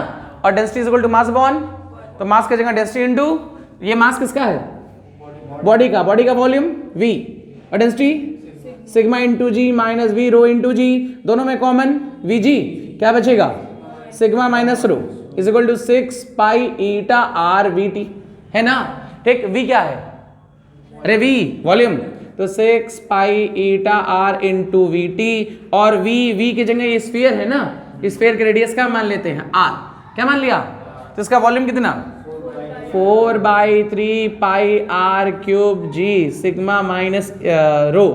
और density is equal to mass बॉन, तो मास की जगह डेंसिटी इंटू, ये मास किसका है? बॉडी का वॉल्यूम v, और density sigma into G minus V rho into G, दोनों में कॉमन वी जी, क्या बचेगा? Sigma minus rho is equal to 6 pi eta R V T, है ना। ठीक, v क्या है? अरे v वॉल्यूम, तो 6 pi eta R into we T, और v की जगह ये स्फीयर है ना, स्फीयर के रेडियस का मान लेते हैं r, क्या मान लिया? तो इसका वॉल्यूम कितना? 4/3 pi R cube G sigma minus rho,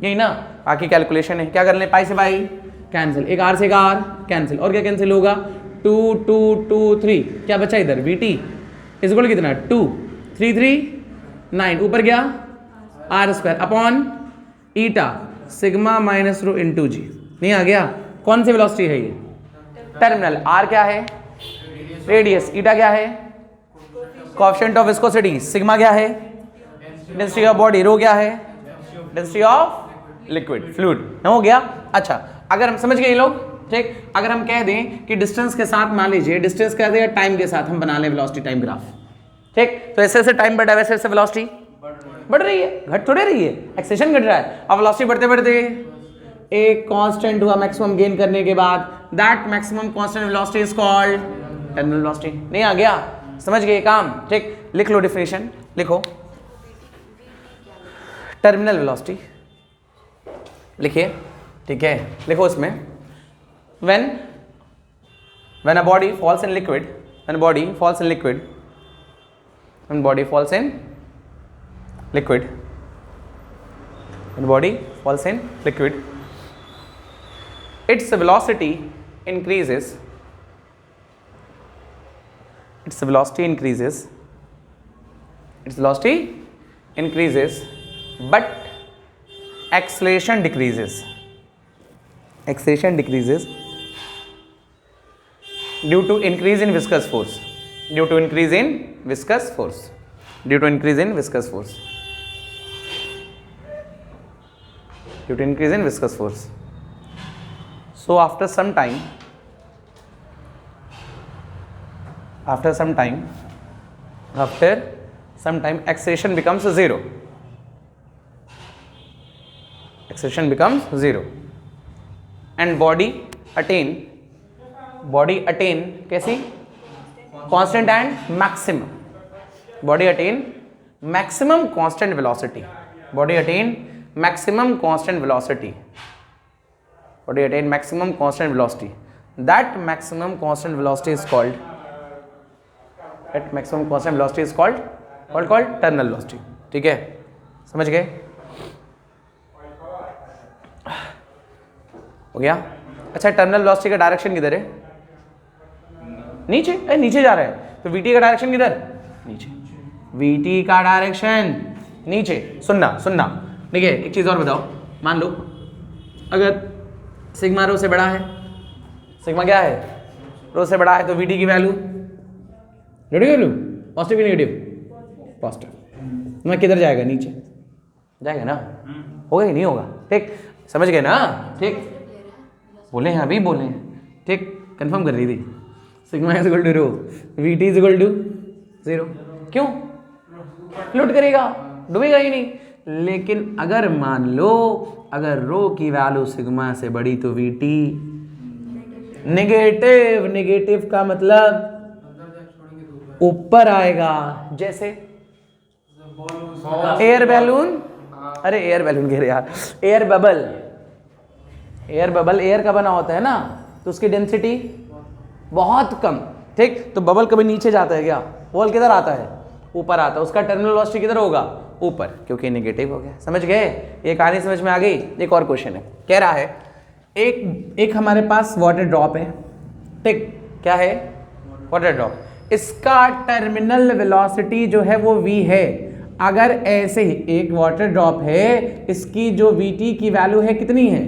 यही ना। बाकी कैलकुलेशन है, क्या कर लें? पाई से पाई कैंसिल, एक आर से एक आर कैंसिल, और क्या कैंसिल होगा? 2 2 2 3, क्या बचा इधर? वी टी इज इक्वल कितना? 2 3 3 9, ऊपर गया R square upon eta sigma minus rho into G, नहीं आ गया? कौन सी वेलोसिटी है ये? टर्मिनल। आर क्या है? रेडियस। ईटा क्या है? Coefficient of viscosity. सिग्मा क्या है? Density of body. रो क्या है? Density of liquid fluid. हो गया। अच्छा, अगर हम समझ गए ये लोग, ठीक। अगर हम कह दें कि डिस्टेंस के साथ, मान लीजिए डिस्टेंस कह दें टाइम के साथ हम बना लें वेलोसिटी टाइम ग्राफ, ठीक। तो ऐसे ऐसे टाइम बढ़ा, वैसे ऐसे वेलोसिटी बढ़ रही है, घट थोड़े रही है, एक्सेलेरेशन घट रहा है। अब वेलोसिटी बढ़ते बढ़ते एक कांस्टेंट हुआ मैक्सिमम गेन करने के बाद, that maximum constant velocity is called terminal velocity. नहीं आ गया? समझ गए काम? ठीक, लिख लो डेफिनेशन, लिखो टर्मिनल वेलोसिटी, लिखिए, ठीक है। लिखो इसमें, when a body falls in liquid, when body falls in liquid, when body falls in liquid, when body falls in liquid, its velocity increases, its velocity increases, its velocity increases, but acceleration decreases, acceleration decreases due to increase in viscous force, due to increase in viscous force, due to increase in viscous force, due to increase in viscous force. So after some time, acceleration becomes zero, acceleration becomes zero, and body attain कैसी? Constant and maximum, body attain maximum constant velocity, body attain maximum constant velocity, body attain maximum constant velocity, that maximum constant velocity is called, that maximum constant velocity is called terminal velocity. ठीक है, समझ गए? हो गया? अच्छा, टर्मिनल वेलोसिटी का डायरेक्शन किधर है? नीचे। नीचे जा रहा है, तो वीटी का डायरेक्शन किधर? नीचे। वीटी का डायरेक्शन नीचे। सुनना, ठीक है। एक चीज और बताओ, मान लो अगर सिग्मा रो से बड़ा है, सिग्मा क्या है? रो से बड़ा है, तो वीटी की वैल्यू वैल्यू पॉजिटिव या नेगेटिव? पॉजिटिव। मैं किधर जाएगा? नीचे जाएगा ना? होगा कि नहीं होगा? ठीक, समझ गए ना? ठीक, बोले हैं, अभी बोले हैं, ठीक, कंफर्म कर रही थी। Sigma is equal to rho, VT is equal to 0। क्यों? फ्लोट करेगा, डूबेगा ही नहीं। लेकिन अगर मान लो अगर रो की वैल्यू सिग्मा से बड़ी, तो वीटी नेगेटिव। नेगेटिव का मतलब ऊपर आएगा, जैसे एयर बैलून। अरे एयर बैलून कह रहे यार, air bubble. Air bubble air का बना होता है ना, तो उसकी डेंसिटी बहुत कम, ठीक। तो बबल कभी नीचे जाता है क्या? बबल किधर आता है? ऊपर आता है। उसका टर्मिनल वेलोसिटी किधर होगा? ऊपर, क्योंकि नेगेटिव हो गया। समझ गए? ये कहानी समझ में आ गई? एक और क्वेश्चन है, कह रहा है एक हमारे पास वाटर ड्रॉप है, ठीक। क्या है? Water drop. इसका टर्मिनल वेलोसिटी जो है वो v है। अगर ऐसे ही एक वाटर ड्रॉप है, इसकी जो vt की वैल्यू है कितनी है,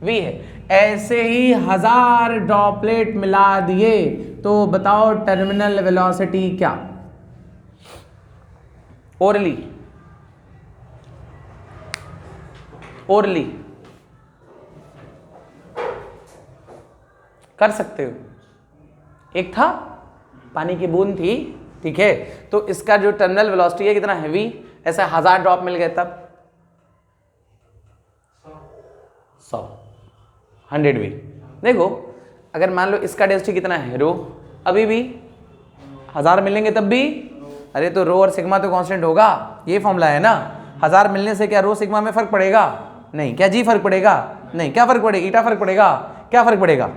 v है, ऐसे ही 1000 ड्रॉपलेट मिला दिए तो बताओ टर्मिनल वेलोसिटी क्या। ओरली कर सकते हो। एक था पानी की बूंद थी, ठीक है, तो इसका जो टर्मिनल वेलोसिटी है कितना हैवी, ऐसा 1000 ड्रॉप मिल गए तब 100 भी। देखो अगर मान लो इसका डेंसिटी कितना है रो, अभी भी 1000 मिलेंगे तब भी, अरे तो रो और सिग्मा तो कांस्टेंट होगा, ये फॉर्मूला है ना। 1000 मिलने से क्या रो सिग्मा में फर्क पड़ेगा, नहीं। क्या जी फर्क पड़ेगा, नहीं। क्या फर्क पड़ेगा, ईटा फर्क पड़ेगा, क्या फर्क पड़ेगा,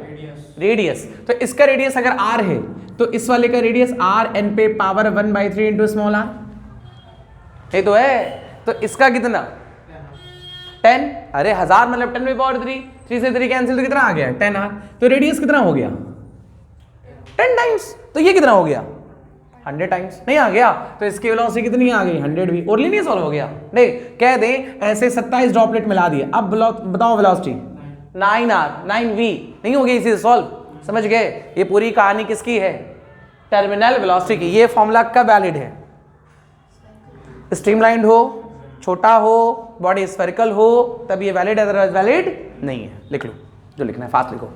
रेडियस। तो इसका रेडियस अगर r है तो इस वाले का रेडियस r n पे पावर 1/3 इंटू स्मॉल r, ये तो है। तो इसका कितना 10, अरे 1000 मतलब 10 पे पावर 3 से 3 कैंसिल तो कितना आ गया 10r। तो रेडियस कितना हो गया 10 टाइम्स। तो ये कितना हो गया 100 टाइम्स, नहीं आ गया। तो इसकी वेलोसिटी कितनी आ गई 100 भी। और नहीं सॉल्व हो गया, नहीं कह दें ऐसे 27 ड्रॉपलेट मिला दिए। अब बताओ वेलोसिटी 9r 9v, नहीं होगी इसी से सॉल्व, समझ गए। ये पूरी कहानी किसकी है, टर्मिनल वेलोसिटी की। ये फॉर्मूला कब वैलिड है, स्ट्रीमलाइंड हो, छोटा हो, बॉडी स्फेरिकल हो, तब ये वैलिड है, अदरवाइज वैलिड नहीं है। लिख लो जो लिखना है, फास्ट लिखो।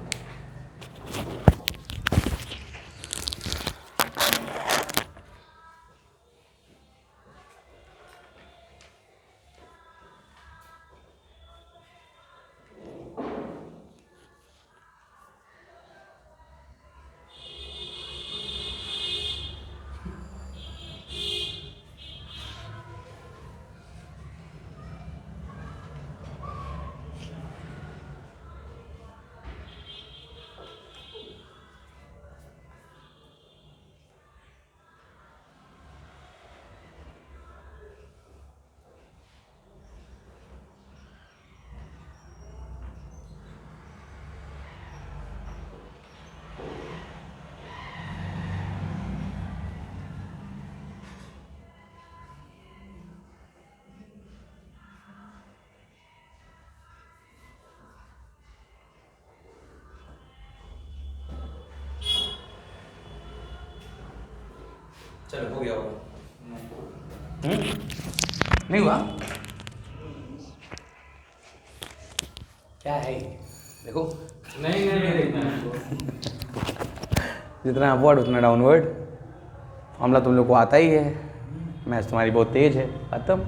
चलो हो गया होगा, नहीं हुआ, क्या है देखो, नहीं जितना अपवर्ड उतना डाउनवर्ड। मामला तुम लोग को आता ही है, मैथ्स तुम्हारी बहुत तेज है, खत्म।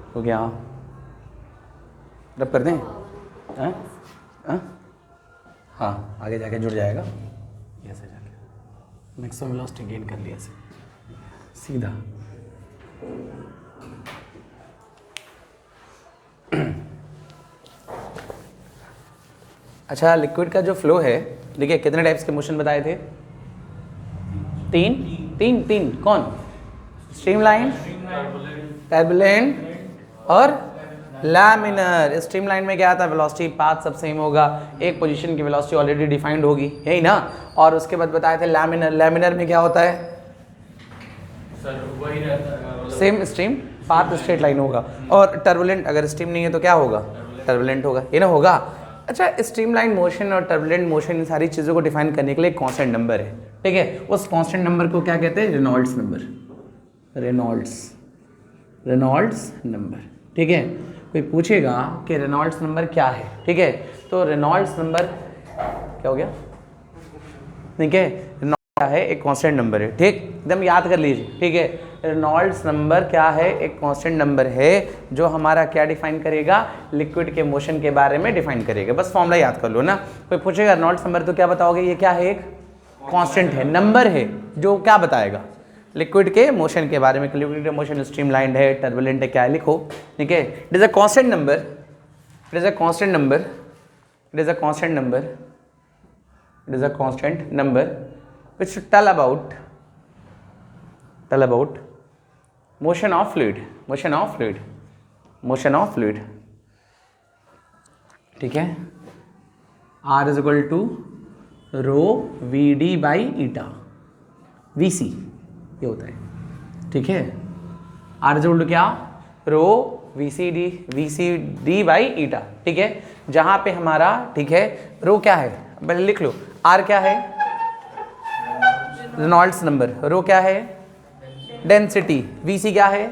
हो गया, रब कर दें, हाँ हाँ हाँ, आगे जाके जुड़ जाएगा, ऐसे जाके मैक्सिमम वेलोसिटी गेन कर लिया सीधा। अच्छा, लिक्विड का जो फ्लो है, देखिए कितने टाइप्स के मोशन बताए थे, तीन कौन, स्ट्रीमलाइन, टर्बुलेंट और लैमिनर। स्ट्रीमलाइन में क्या आता है, वेलोसिटी पाथ सब सेम होगा, एक पोजीशन की वेलोसिटी ऑलरेडी डिफाइंड होगी, यही ना। और उसके बाद बताए थे लैमिनर में क्या होता है, सर वही रहता है, same stream path straight line होगा। और टर्बुलेंट अगर स्ट्रीम नहीं है तो क्या होगा, टर्बुलेंट होगा, ये ना होगा। अच्छा, स्ट्रीमलाइन मोशन और टर्बुलेंट मोशन, इन सारी चीज़ों को डिफाइन करने के लिए एक कांस्टेंट नंबर है, ठीक है। उस कांस्टेंट नंबर को क्या कहते हैं, रेनॉल्ड्स नंबर, रेनॉल्ड्स नंबर, ठीक है। कोई पूछेगा कि रेनॉल्ड्स नंबर क्या है, ठीक है, तो रेनॉल्ड्स नंबर क्या हो गया, ठीक है, रेनॉल्ड्स क्या है, एक कांस्टेंट नंबर है, ठीक, एकदम याद कर लीजिए, ठीक है, रेनॉल्ड्स नंबर क्या है, एक कांस्टेंट नंबर है जो हमारा क्या डिफाइन करेगा, लिक्विड के मोशन के बारे में डिफाइन करेगा। बस फॉर्मूला याद कर लो ना। कोई पूछेगा रेनॉल्ड्स नंबर तो क्या बताओगे, ये क्या है, एक कांस्टेंट है, नंबर है जो क्या बताएगा, लिक्विड के मोशन के बारे में। लिक्विड के मोशन स्ट्रीमलाइंड है, टर्बुलेंट है, क्या है, लिखो, ठीक है। It is a constant number, it is a constant number, it is a constant number, it is a constant number which tell about motion of fluid, motion of fluid, motion of fluid, ठीक है। R is equal to rho VD by eta, VC ये होता है, ठीक है। R is equal to क्या, rho VCD by eta, ठीक है। जहां पे हमारा, ठीक है, रो क्या है, पहले लिख लो, R क्या है, रेनॉल्ड्स नंबर, रो क्या है, डेंसिटी, वीसी क्या है,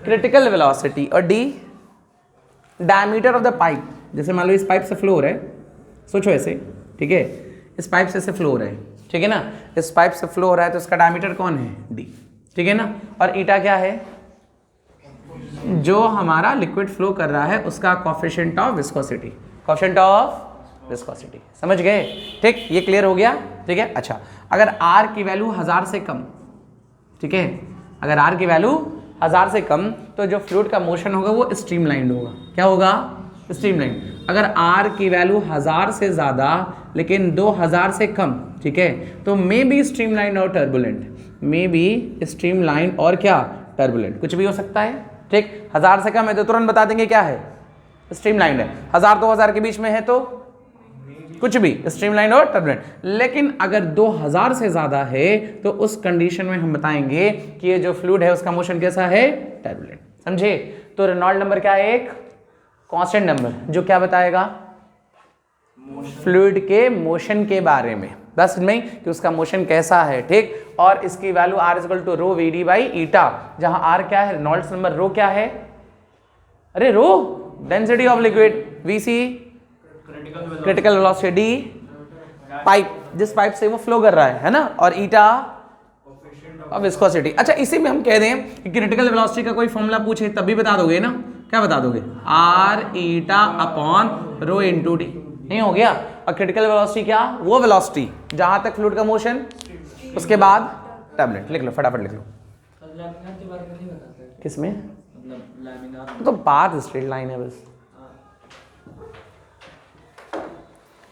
क्रिटिकल वेलोसिटी, और D diameter of the pipe. जैसे मान लो इस पाइप से फ्लो हो रहा है, सोचो ऐसे, ठीक है, इस पाइप से फ्लो हो रहा है, ठीक है ना, इस पाइप से फ्लो हो रहा है तो इसका डायमीटर कौन है, डी, ठीक है ना। और ईटा क्या है, जो हमारा लिक्विड फ्लो कर रहा है उसका coefficient of viscosity, coefficient of viscosity, समझ गए, ठीक, ये क्लियर हो गया, ठीक है। अच्छा, अगर R की वैल्यू 1000 से कम, ठीक है, अगर R की वैल्यू 1000 से कम तो जो फ्लूइड का मोशन होगा वो स्ट्रीमलाइंड होगा, क्या होगा, स्ट्रीमलाइंड। अगर R की वैल्यू 1000 से ज़्यादा लेकिन 2000 से कम, ठीक है, तो मे बी स्ट्रीमलाइंड और टर्बुलेंट, मे बी स्ट्रीमलाइंड और क्या, टर्बुलेंट, कुछ भी हो सकता है, ठीक। 1000 से कम है तो तुरंत बता देंगे क्या है, स्ट्रीमलाइंड है। 1000-2000 के बीच में है तो कुछ भी, स्ट्रीमलाइन और टर्बुलेंट। लेकिन अगर 2000 से ज्यादा है तो उस कंडीशन में हम बताएंगे कि ये जो फ्लूइड है उसका मोशन कैसा है, टर्बुलेंट, समझे। तो रेनॉल्ड नंबर क्या है, एक कांस्टेंट नंबर जो क्या बताएगा, फ्लूइड के मोशन के बारे में, बस में कि उसका मोशन कैसा है, ठीक। और इसकी value R is equal to rho VD by eta, जहां R क्या है, रेनॉल्ड्स नंबर, रो क्या है, अरे rho density of liquid, VC critical velocity, pipe, जिस पाइप से वो फ्लो कर रहा है ना, और ईटा और विस्कोसिटी। अच्छा, इसी में हम कह दें कि क्रिटिकल वेलोसिटी का कोई फॉर्मूला पूछे तब भी बता दोगे ना, क्या बता दोगे, R eta upon rho into D, नहीं हो गया। और क्रिटिकल वेलोसिटी क्या, वो वेलोसिटी जहां तक फ्लूइड का मोशन, उसके बाद टर्बुलेंट, लिख लो फटाफट लिख लो। किसमें, तो बात स्ट्रेट लाइन है बस,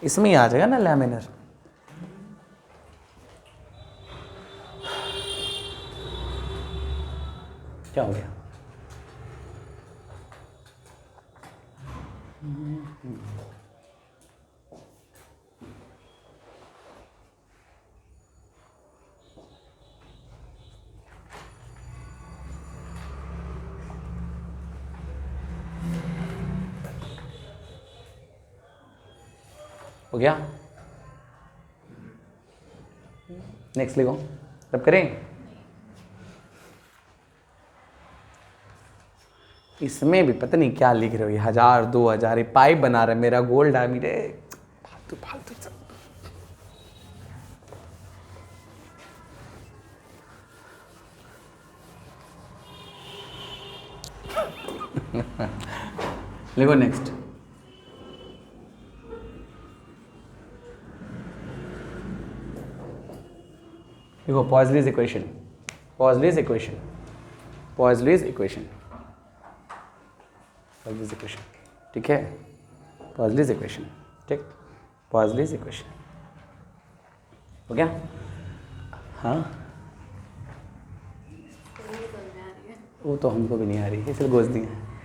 इसमें ही आ जाएगा ना लैमिनर। क्या हो गया, हो गया, नेक्स्ट लिखो, तब करें। इसमें भी पता नहीं क्या लिख रहे हो, 1000 2000 ये पाइप बना रहे, मेरा गोल्ड डायमंड है, फालतू फालतू सब। लिखो नेक्स्ट, देखो पॉइजलीज इक्वेशन, पॉइजलीज इक्वेशन, पॉइजलीज इक्वेशन, पॉइजलीज इक्वेशन, ठीक है, पॉइजलीज इक्वेशन, ठीक, पॉइजलीज इक्वेशन हो गया। हाँ, वो तो हमको भी नहीं आ रही, इसलिए गोज दी,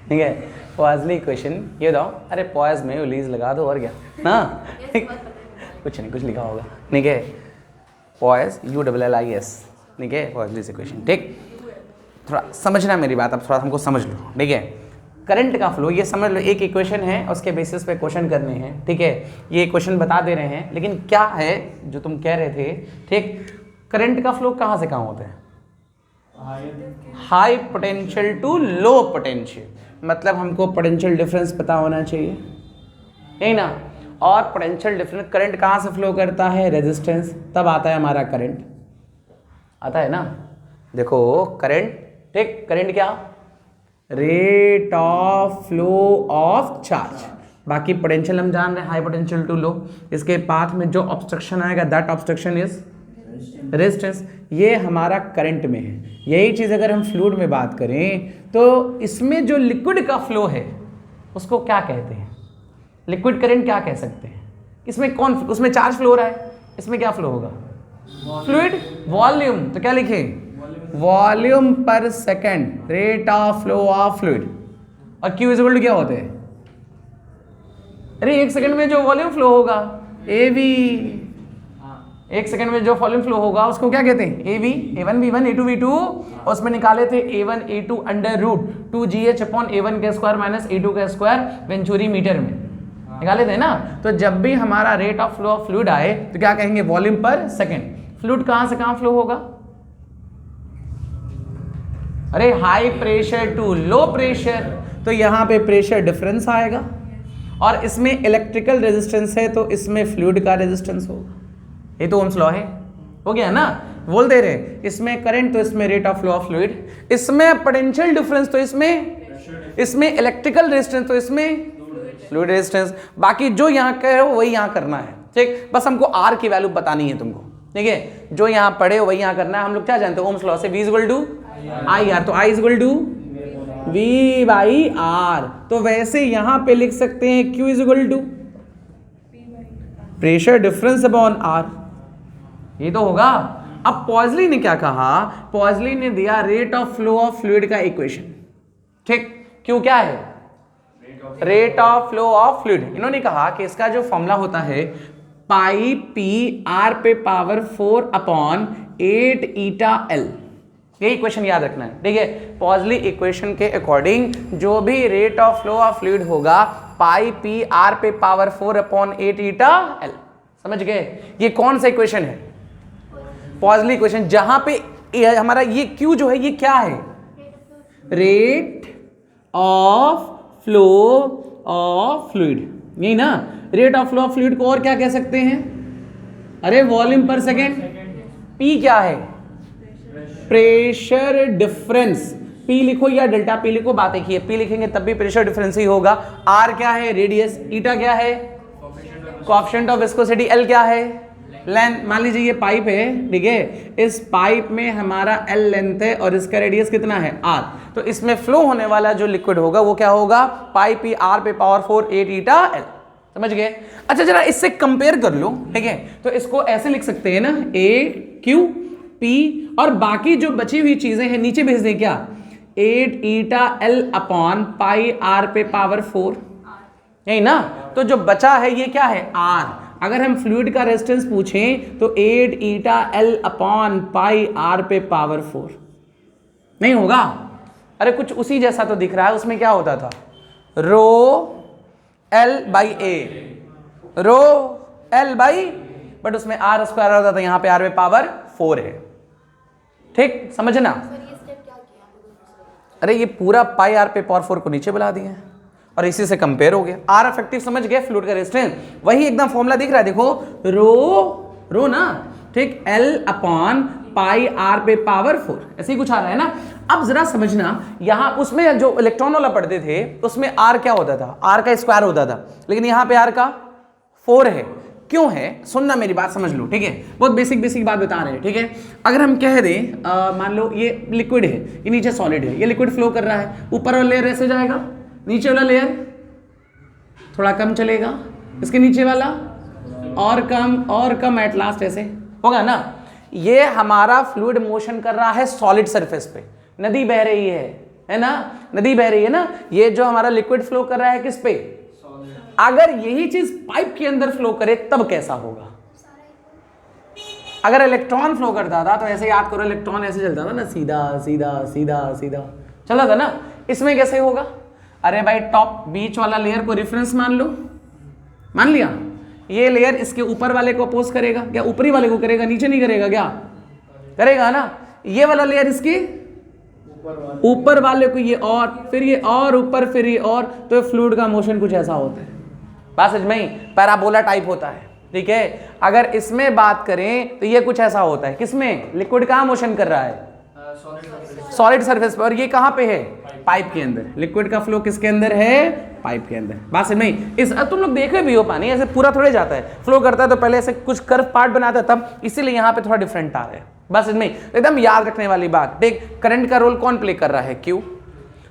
ठीक है। पॉइजली इक्वेशन ये दो, अरे पॉइज में लीज लगा दो और क्या ना, कुछ नहीं, कुछ लिखा होगा, ठीक है, पॉइज ULLIS, ठीक है, पॉइजलीज इक्वेशन, ठीक। थोड़ा समझना मेरी बात, अब थोड़ा हमको समझ लो, ठीक है। करंट का फ्लो, ये समझ लो, एक इक्वेशन है, उसके बेसिस पे क्वेश्चन करने हैं, ठीक है। ये क्वेश्चन बता दे रहे हैं, लेकिन क्या है जो तुम कह रहे थे, ठीक, करंट का फ्लो कहाँ से कहाँ होता है, high potential to low potential, मतलब हमको पोटेंशियल डिफरेंस पता होना चाहिए, यही ना। और पोटेंशियल डिफरेंस, करंट कहाँ से फ्लो करता है, रेजिस्टेंस, तब आता है हमारा करंट, आता है ना। देखो करंट, ठीक, करंट क्या, rate of flow of charge, बाकी पोटेंशियल हम जान रहे हैं, हाई पोटेंशियल टू लो, इसके पाथ में जो ऑब्स्ट्रक्शन आएगा दैट ऑब्स्ट्रक्शन इज रेजिस्टेंस, ये हमारा करंट में है। यही चीज अगर हम फ्लूइड में बात करें तो इसमें जो लिक्विड का फ्लो है उसको क्या कहते हैं, लिक्विड करंट क्या कह सकते हैं। इसमें कौन, उसमें चार्ज फ्लो हो रहा है, इसमें क्या फ्लो होगा, फ्लूइड वॉल्यूम, तो क्या लिखें, वॉल्यूम पर second, rate of flow of fluid. और क्यू इज इक्वल टू क्या होते हैं, अरे एक सेकंड में जो वॉल्यूम फ्लो होगा AV, एक सेकंड में जो वॉल्यूम फ्लो होगा उसको क्या कहते हैं, AV, A1 V1 A2 V2, और उसमें निकाले थे A1 A2 under root 2GH upon A1 का स्क्वायर माइनस A2 का स्क्वायर वेंचुरी मीटर में निकाले थे ना। तो जब भी हमारा rate of flow of fluid आए तो क्या कहेंगे, वॉल्यूम पर सेकंड। फ्लूइड कहां से कहां फ्लो होगा, अरे high pressure to low pressure, तो यहां पे प्रेशर डिफरेंस आएगा, और इसमें इलेक्ट्रिकल रेजिस्टेंस है तो इसमें फ्लूइड का रेजिस्टेंस होगा, ये तो ओम्स लॉ है, हो गया ना। बोल दे रहे इसमें करंट तो इसमें rate of flow of fluid, इसमें पोटेंशियल डिफरेंस तो इसमें इलेक्ट्रिकल रेजिस्टेंस तो इसमें फ्लूइड रेजिस्टेंस। बाकी जो यहाँ कहे हो वही यहाँ करना है, ठीक, बस हमको R की वैल्यू बतानी है तुमको, ठीक है, जो यहाँ पढ़े हो वही यहाँ करना है। हम लोग क्या जानते हैं ओम्स लॉ से, V इक्वल टू IR, तो I equal to V by R, तो वैसे यहाँ पे लिख सकते हैं Q is equal to pressure difference upon R, ये तो होगा। अब पॉइजली ने क्या कहा, पॉइजली ने दिया rate of flow of fluid का इक्वेशन, ठीक, क्यों क्या है, rate of flow of fluid. इन्होंने कहा कि इसका जो फॉर्मूला होता है पाई पी आर पे पावर 4 अपॉन 8 ईटा एल, ये इक्वेशन याद रखना है, ठीक है। पॉइजली इक्वेशन के अकॉर्डिंग जो भी rate of flow of fluid होगा पाई पी आर पे पावर 4 अपॉन 8 ईटा एल, समझ गए। ये कौन सा इक्वेशन है, पॉइजली इक्वेशन, जहां पे हमारा ये क्यू जो है ये क्या है, rate of flow of fluid, यही ना। Rate of flow of fluid को और क्या कह सकते हैं, अरे वॉल्यूम पर सेकेंड। पी क्या है, प्रेशर डिफरेंस, पी लिखो या डेल्टा पी लिखो, बात एक ही है, पी लिखेंगे तब भी प्रेशर डिफरेंस ही होगा। आर क्या है, रेडियस, ईटा क्या है, कोएफिशिएंट ऑफ विस्कोसिटी, एल क्या है, लेंथ। मान लीजिए ये पाइप है, ठीक है, इस पाइप में हमारा एल लेंथ है और इसका रेडियस कितना है आर, तो इसमें फ्लो होने वाला जो लिक्विड होगा वो क्या होगा, पाई पी आर पे पावर 4 8 ईटा एल, समझ गए। अच्छा जरा इससे कंपेयर कर लो, ठीक है, तो इसको ऐसे लिख सकते हैं ना, ए क्यू पी, और बाकी जो बची हुई चीजें हैं नीचे भेज दें क्या, 8 eta L upon pi R पे पावर 4, यही ना। तो जो बचा है ये क्या है, आर। अगर हम फ्लूइड का रेजिस्टेंस पूछें तो 8 eta L upon pi R पे पावर 4 नहीं होगा, अरे कुछ उसी जैसा तो दिख रहा है, उसमें क्या होता था, rho L by A, rho L by, but उसमें आर स्क्वायर होता था, यहां पे आर पे पावर 4 है, ठीक, समझना। अरे ये पूरा पाई आर पे पावर 4 को नीचे बुला दिया है और इसी से कंपेयर हो गया, आर इफेक्टिव समझ गए, फ्लूइड का रेजिस्टेंस वही एकदम फॉर्मूला दिख रहा है, देखो रो ना, ठीक, एल अपॉन पाई आर पे पावर 4, ऐसे ही कुछ आ रहा है ना। अब जरा समझना, यहां उसमें जो इलेक्ट्रॉन वाला पढ़ते थे उसमें आर क्या होता था, आर का स्क्वायर होता था, लेकिन यहां पे आर का 4 है, क्यों है, सुनना मेरी बात समझ लो, ठीक है, बहुत बेसिक बात बता रहे हैं, ठीक है। अगर हम कह दें मान लो ये लिक्विड है, ये नीचे सॉलिड है, ये लिक्विड फ्लो कर रहा है, ऊपर वाला लेयर ऐसे जाएगा, नीचे वाला लेयर थोड़ा कम चलेगा, इसके नीचे वाला और कम एट लास्ट ऐसे होगा ना। ये हमारा फ्लूइड मोशन कर रहा है सॉलिड सरफेस पे, नदी बह रही है ना, नदी बह रही है ना, ये जो हमारा लिक्विड फ्लो कर रहा है किस पे, अगर यही चीज पाइप के अंदर फ्लो करे तब कैसा होगा, अगर इलेक्ट्रॉन फ्लो करता था तो ऐसे याद करो, इलेक्ट्रॉन ऐसे चलता था ना, सीधा सीधा सीधा सीधा चला था ना, इसमें कैसे होगा, अरे भाई टॉप बीच वाला लेयर को रेफरेंस मान लो, मान लिया, ये लेयर इसके ऊपर वाले को अपोज करेगा क्या, ऊपरी वाले को करेगा, नीचे नहीं करेगा क्या, करेगा ना। ये वाला लेयर इसके ऊपर वाले को ये और, फिर ये और ऊपर, फिर ये और, तो फ्लूइड का मोशन कुछ ऐसा होता है। बात समझ में ही, पैराबोला टाइप होता है, ठीक है। अगर इसमें बात करें तो ये कुछ ऐसा होता है, किसमें? लिक्विड कहाँ मोशन कर रहा है? सॉलिड सरफेस पर। और ये कहाँ पे है? पाइप के अंदर। लिक्विड का फ्लो किसके अंदर है? पाइप के अंदर। बात समझ में ही। इस तुम लोग देखे भी हो, पानी ऐसे पूरा थोड़े जाता है, फ्लो करता है तो पहले ऐसे कुछ कर्व पार्ट बनाता है, तब इसीलिए यहाँ पे थोड़ा डिफरेंट आ रहा है। बस इसमें एकदम याद रखने वाली बात। देख, करंट का रोल कौन प्ले कर रहा है? क्यू।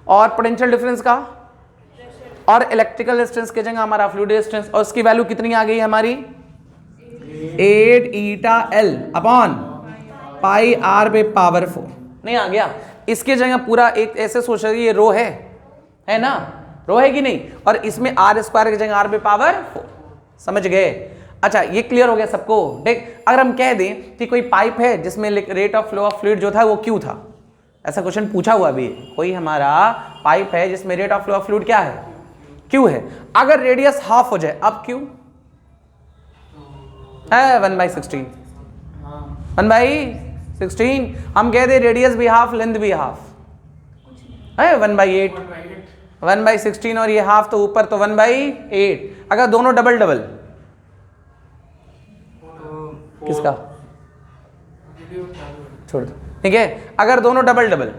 और पोटेंशियल डिफरेंस का और इलेक्ट्रिकल रेजिस्टेंस की जगह हमारा फ्लूइड रेजिस्टेंस, और उसकी वैल्यू कितनी आ गई हमारी? 8 eta L upon pi R पे पावर 4। नहीं आ गया? इसके जगह पूरा एक ऐसे सोच रही, ये रो है ना, रो है कि नहीं, और इसमें आर स्क्वायर की जगह आर पे पावर 4। समझ गए? अच्छा, ये क्लियर हो गया सबको? देख, अगर हम कह दें कि कोई पाइप है जिसमें rate of flow of fluid जो था वो क्यू था, ऐसा क्वेश्चन पूछा हुआ भी, कोई हमारा पाइप है जिसमें rate of flow of fluid क्या है? क्यू है। अगर रेडियस हाफ हो जाए, अब क्यू है 1/16, 1/16। हम कह दे रेडियस भी हाफ, लेंथ भी हाफ है 1/8, 1/16, और ये हाफ तो ऊपर तो 1/8। अगर दोनों डबल डबल, किसका? छोड़ दो, ठीक है। अगर दोनों डबल डबल,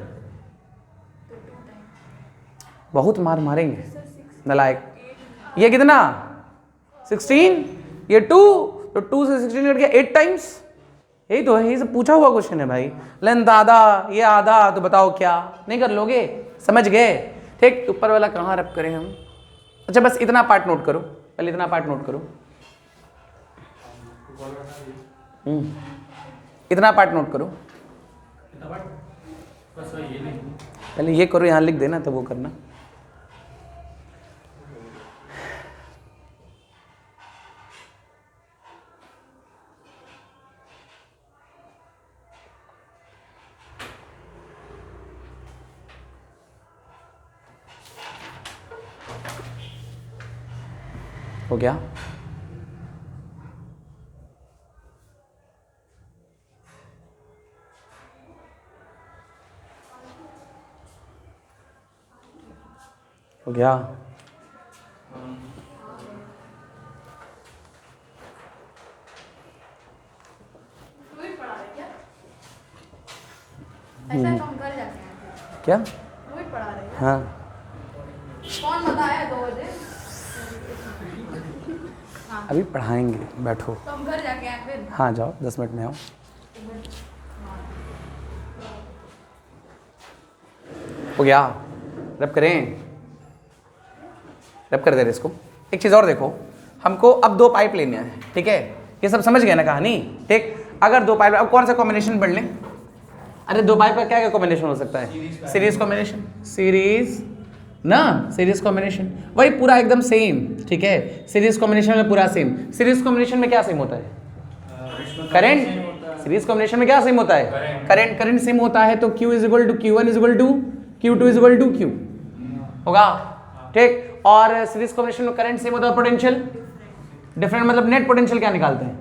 बहुत मार मारेंगे नलायक। ये कितना? 16, ये 2, तो 2 से 16 कट गया 8 टाइम्स। यही तो है, ये सब पूछा हुआ क्वेश्चन है भाई। लेंथ आधा, ये आधा, तो बताओ क्या नहीं कर लोगे? समझ गए? ठीक। ऊपर वाला कहाँ रब करें हम? अच्छा, बस इतना पार्ट नोट करो, पहले इतना पार्ट नोट करो। इतना पार्ट नोट करो, पहले ये करो, यहाँ लिख देना तो वो करना। हो गया? हो गया? ऐसा तो हम कर जाते हैं। क्या? फ्लूइड पढ़ा रहे हैं। हाँ, कौन बताया 2 बजे? अभी पढ़ाएंगे, बैठो। तो हम घर जाके आए फिर। हाँ, जाओ, 10 मिनट में आओ। हो गया? रब करें, रब कर दे रहे इसको। एक चीज़ और देखो, हमको अब 2 पाइप लेने हैं, ठीक है। ये सब समझ गए ना कहानी? ठीक। अगर 2 पाइप, अब कौन सा कॉम्बिनेशन पढ़ लें? अरे 2 पाइप का क्या क्या कॉम्बिनेशन हो सकता है? सीरीज कॉम्बिनेशन, सीरीज ना, सीरीज कॉम्बिनेशन, वही पूरा एकदम सेम, ठीक है। सीरीज कॉम्बिनेशन में पूरा सेम। सीरीज कॉम्बिनेशन में क्या सेम होता है? करंट। सीरीज कॉम्बिनेशन में क्या सेम होता है? करंट। करंट सेम होता है तो Q = Q1 = Q2 = Q होगा, ठीक। और सीरीज कॉम्बिनेशन में करंट सेम होता है, पोटेंशियल डिफरेंट, मतलब नेट पोटेंशियल क्या निकालते हैं?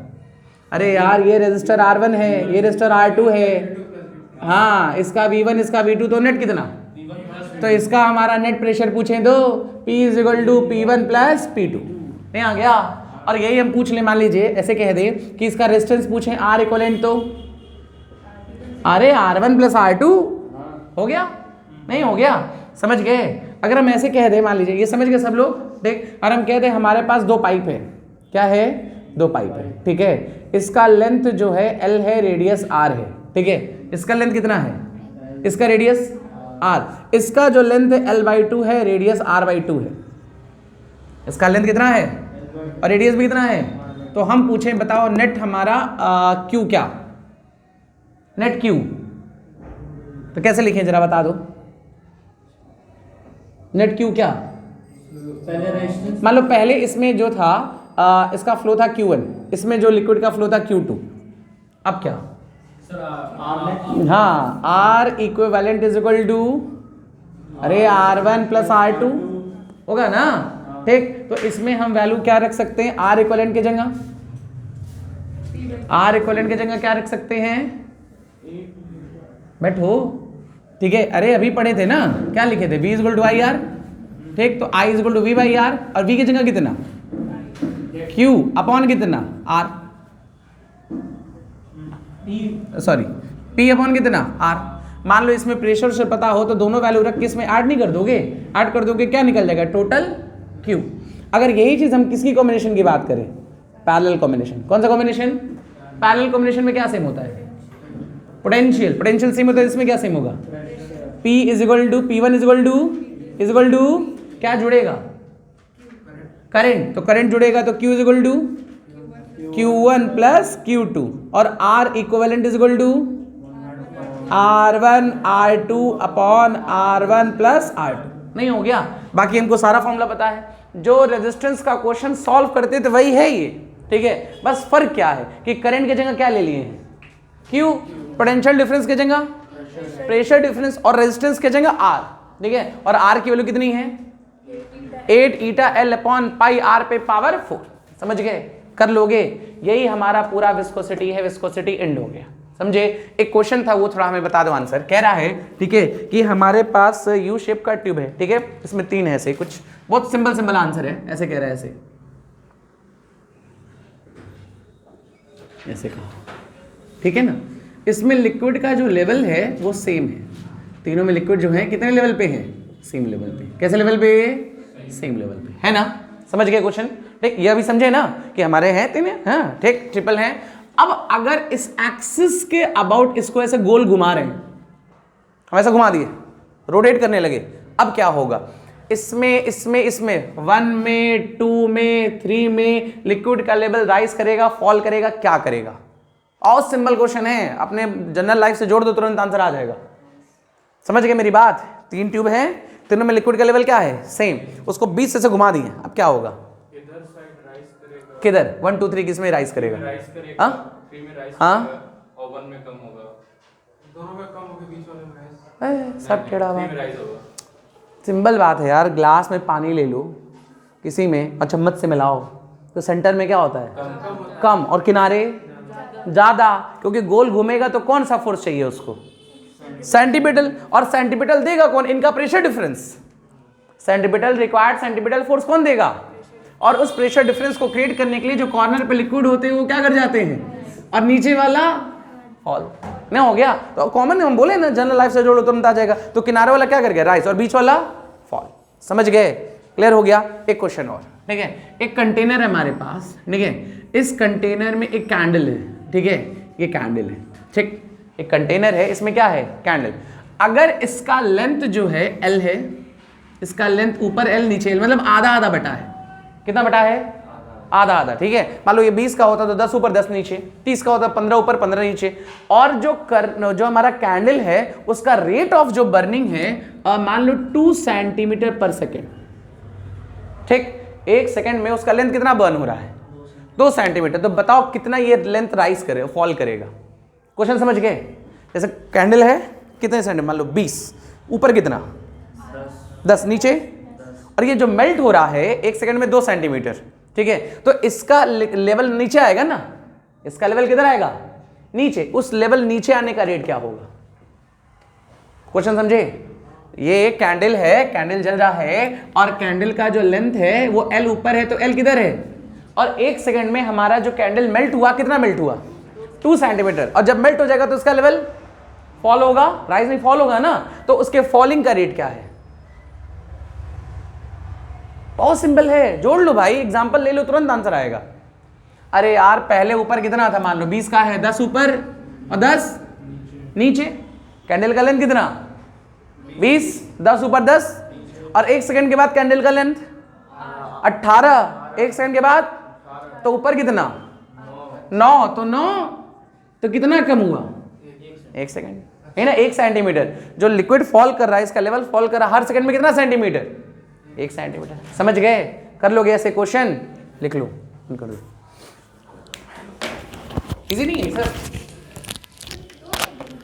अरे यार, ये रेजिस्टर R1 है, ये रेजिस्टर R2 है, हाँ, इसका V1 इसका V2, तो नेट कितना? तो इसका हमारा नेट प्रेशर पूछें तो P = P1 + P2। नहीं आ गया? और यही हम पूछ ले, मान लीजिए ऐसे कह दे कि इसका रेजिस्टेंस पूछें R इक्विवेलेंट, तो अरे R1 + R2 हो गया? नहीं हो गया? समझ गए? अगर हम ऐसे कह दे, मान लीजिए, ये समझ गए सब लोग? देख, और हम कह दे हमारे पास 2 पाइप है। क्या है? 2 पाइप है, ठीक है। इसका लेंथ जो है L है, रेडियस R है, ठीक है। इसका लेंथ कितना है? इसका रेडियस R, इसका जो लेंथ है L/2 है, रेडियस R/2 है। इसका लेंथ कितना है और रेडियस भी कितना है? तो हम पूछें, बताओ नेट हमारा Q क्या? नेट Q तो कैसे लिखें जरा बता दो। नेट Q क्या? मान लो पहले इसमें जो था इसका फ्लो था Q1, इसमें जो लिक्विड का फ्लो था Q2। अब क्या? हाँ, R इक्विवेलेंट = अरे R1 + R2 होगा ना, ठीक। तो इसमें हम वैल्यू क्या रख सकते हैं? R इक्विवेलेंट की जगह, R इक्विवेलेंट की जगह क्या रख सकते हैं? बैठो, ठीक है, अरे अभी पढ़े थे ना, क्या लिखे थे, v equal to I R, ठीक, तो I equal to V by R, और v की जगह कितना q अपॉन कितना r, सॉरी p अपॉन कितना r। मान लो इसमें प्रेशर से पता हो तो दोनों वैल्यू रख के इसमें ऐड नहीं कर दोगे, ऐड कर दोगे क्या निकल जाएगा, टोटल q। अगर यही चीज हम किसकी कॉम्बिनेशन की बात करें, पैरेलल कॉम्बिनेशन, कौन सा कॉम्बिनेशन, पैरेलल कॉम्बिनेशन में क्या सेम होता है, पोटेंशियल, पोटेंशियल सेम होता है, इसमें क्या सेम होगा, P is equal to P1 is equal to क्या जुड़ेगा, करंट, तो करंट जुड़ेगा तो Q is equal to Q1 plus Q2, और R equivalent is equal to R1 R2 upon R1 plus R2। नहीं हो गया, बाकी हमको सारा फॉर्मूला पता है, जो रेजिस्टेंस का क्वेश्चन सॉल्व करते थे वही है ये, ठीक है, बस फर्क क्या है कि करंट की जगह क्या ले लिए हैं, Q, पोटेंशियल डिफरेंस की जगह प्रेशर डिफरेंस, और रेजिस्टेंस की जगह R, ठीक है, और R की वैल्यू कितनी है 8 ईटा L अपॉन पाई R पे पावर 4, समझ गए, कर लोगे, यही हमारा पूरा विस्कोसिटी है, विस्कोसिटी एंड हो गया, समझे। एक क्वेश्चन था वो थोड़ा हमें बता दो आंसर, कह रहा है, ठीक है, कि हमारे पास यू शेप का ट्यूब है, ठीक है, इसमें 3 है, ऐसे कुछ बहुत सिंपल आंसर है, ऐसे कह रहा है, ऐसे कहा, ठीक है ना, इसमें लिक्विड का जो लेवल है वो सेम है, तीनों में लिक्विड जो है कितने लेवल पे है, सेम लेवल पे, कैसे लेवल पे, सेम लेवल पे, है ना, समझ गए क्वेश्चन, ठीक, ये अभी समझे ना कि हमारे हैं 3, हाँ ठीक, ट्रिपल हैं। अब अगर इस एक्सिस के अबाउट इसको ऐसे गोल घुमा रहे हैं, हम ऐसा घुमा दिए, रोटेट करने लगे, अब क्या होगा, इसमें 1 में 2 में 3 में लिक्विड का लेवल राइज करेगा, फॉल करेगा, क्या करेगा, और सिंपल क्वेश्चन है, अपने जनरल लाइफ से जोड़ दो तुरंत आंसर आ जाएगा, समझ गए मेरी बात, 3 ट्यूब हैं, तीनों में लिक्विड का लेवल क्या है, सेम, उसको 20 से घुमा दिए, अब क्या होगा, किधर 1 2 3 किस में राइज करेगा, हाँ हाँ, और 1 में कम होगा, दोनों में कम होगी, बीच वाले में राइज, सब टेढ़ा बात, राइज होगा, सिंपल बात है यार, ग्लास में पानी ले लो किसी में और चम्मच से मिलाओ तो सेंटर में क्या होता है, कम, और किनारे ज्यादा, क्योंकि गोल घूमेगा तो कौन सा फोर्स चाहिए उसको, सेंटीपिटल, और सेंटीपिटल देगा कौन, इनका pressure difference, centripetal required centripetal force कौन देगा, और उस प्रेशर डिफरेंस को क्रिएट करने के लिए जो कॉर्नर पे लिक्विड होते हैं वो क्या कर जाते हैं, और नीचे वाला फॉल, नहीं हो गया, तो कॉमन हम बोले ना जनरल लाइफ से जोड़ो तुरंत आ जाएगा, तो किनारे वाला क्या कर गया, राइज, और बीच वाला फॉल, समझ गए, क्लियर हो गया। एक क्वेश्चन और, ठीक है, एक कंटेनर है हमारे पास, ठीक है, इस कंटेनर में एक कैंडल है, ठीक है, ये कैंडल है, ठीक, एक कंटेनर है, इसमें क्या है, कैंडल, अगर इसका लेंथ जो है L है, इसका लेंथ ऊपर L नीचे L, मतलब आधा आधा बटा है, कितना बटा है, आधा आधा, ठीक है, मान लो ये 20 का होता तो 10 ऊपर 10 नीचे, 30 का होता 15 ऊपर 15 नीचे, और जो हमारा कैंडल है उसका रेट ऑफ जो बर्निंग है मान लो 2 सेंटीमीटर पर सेकेंड, ठीक, 1 सेकेंड में उसका लेंथ कितना बर्न हो रहा है, 2 सेंटीमीटर, तो बताओ कितना ये लेंथ राइज करे, फॉल करेगा, क्वेश्चन समझ गए, जैसे कैंडल है कितने सेंटीमीटर, मान लो 20, ऊपर कितना 10 नीचे, और ये जो मेल्ट हो रहा है 1 सेकंड में 2 सेंटीमीटर, ठीक है, तो इसका लेवल नीचे आएगा ना, इसका लेवल किधर आएगा, नीचे, उस लेवल नीचे आने का रेट क्या होगा, क्वेश्चन समझे, ये कैंडल है, कैंडल जल रहा है, और कैंडल का जो लेंथ है वो L ऊपर है, तो L किधर है, और 1 सेकंड में हमारा जो कैंडल मेल्ट हुआ, कितना मेल्ट हुआ, 2 सेंटीमीटर, और जब मेल्ट हो जाएगा तो उसका लेवल फॉल होगा, राइज नहीं फॉल होगा ना, तो उसके फॉलिंग का रेट क्या है, बहुत सिंपल है, जोड़ लो भाई, एग्जांपल ले लो तुरंत आंसर आएगा। अरे यार पहले ऊपर कितना था, मान लो 20 का है, 10 ऊपर और 10 नीचे, कैंडल का लेंथ कितना 20, 10 ऊपर 10, और 1 सेकंड के बाद कैंडल का लेंथ 18, 1 सेकंड के बाद तो ऊपर कितना 9, तो 9, तो कितना कम हुआ 1 सेकंड, है ना, 1 सेंटीमीटर, जो लिक्विड फॉल कर रहा है इसका लेवल फॉल कर रहा है हर सेकंड में कितना सेंटीमीटर, 1 सेंटीमीटर, समझ गए, कर लोगे ऐसे क्वेश्चन, लिख लो, कर लो, इजी नहीं है सर।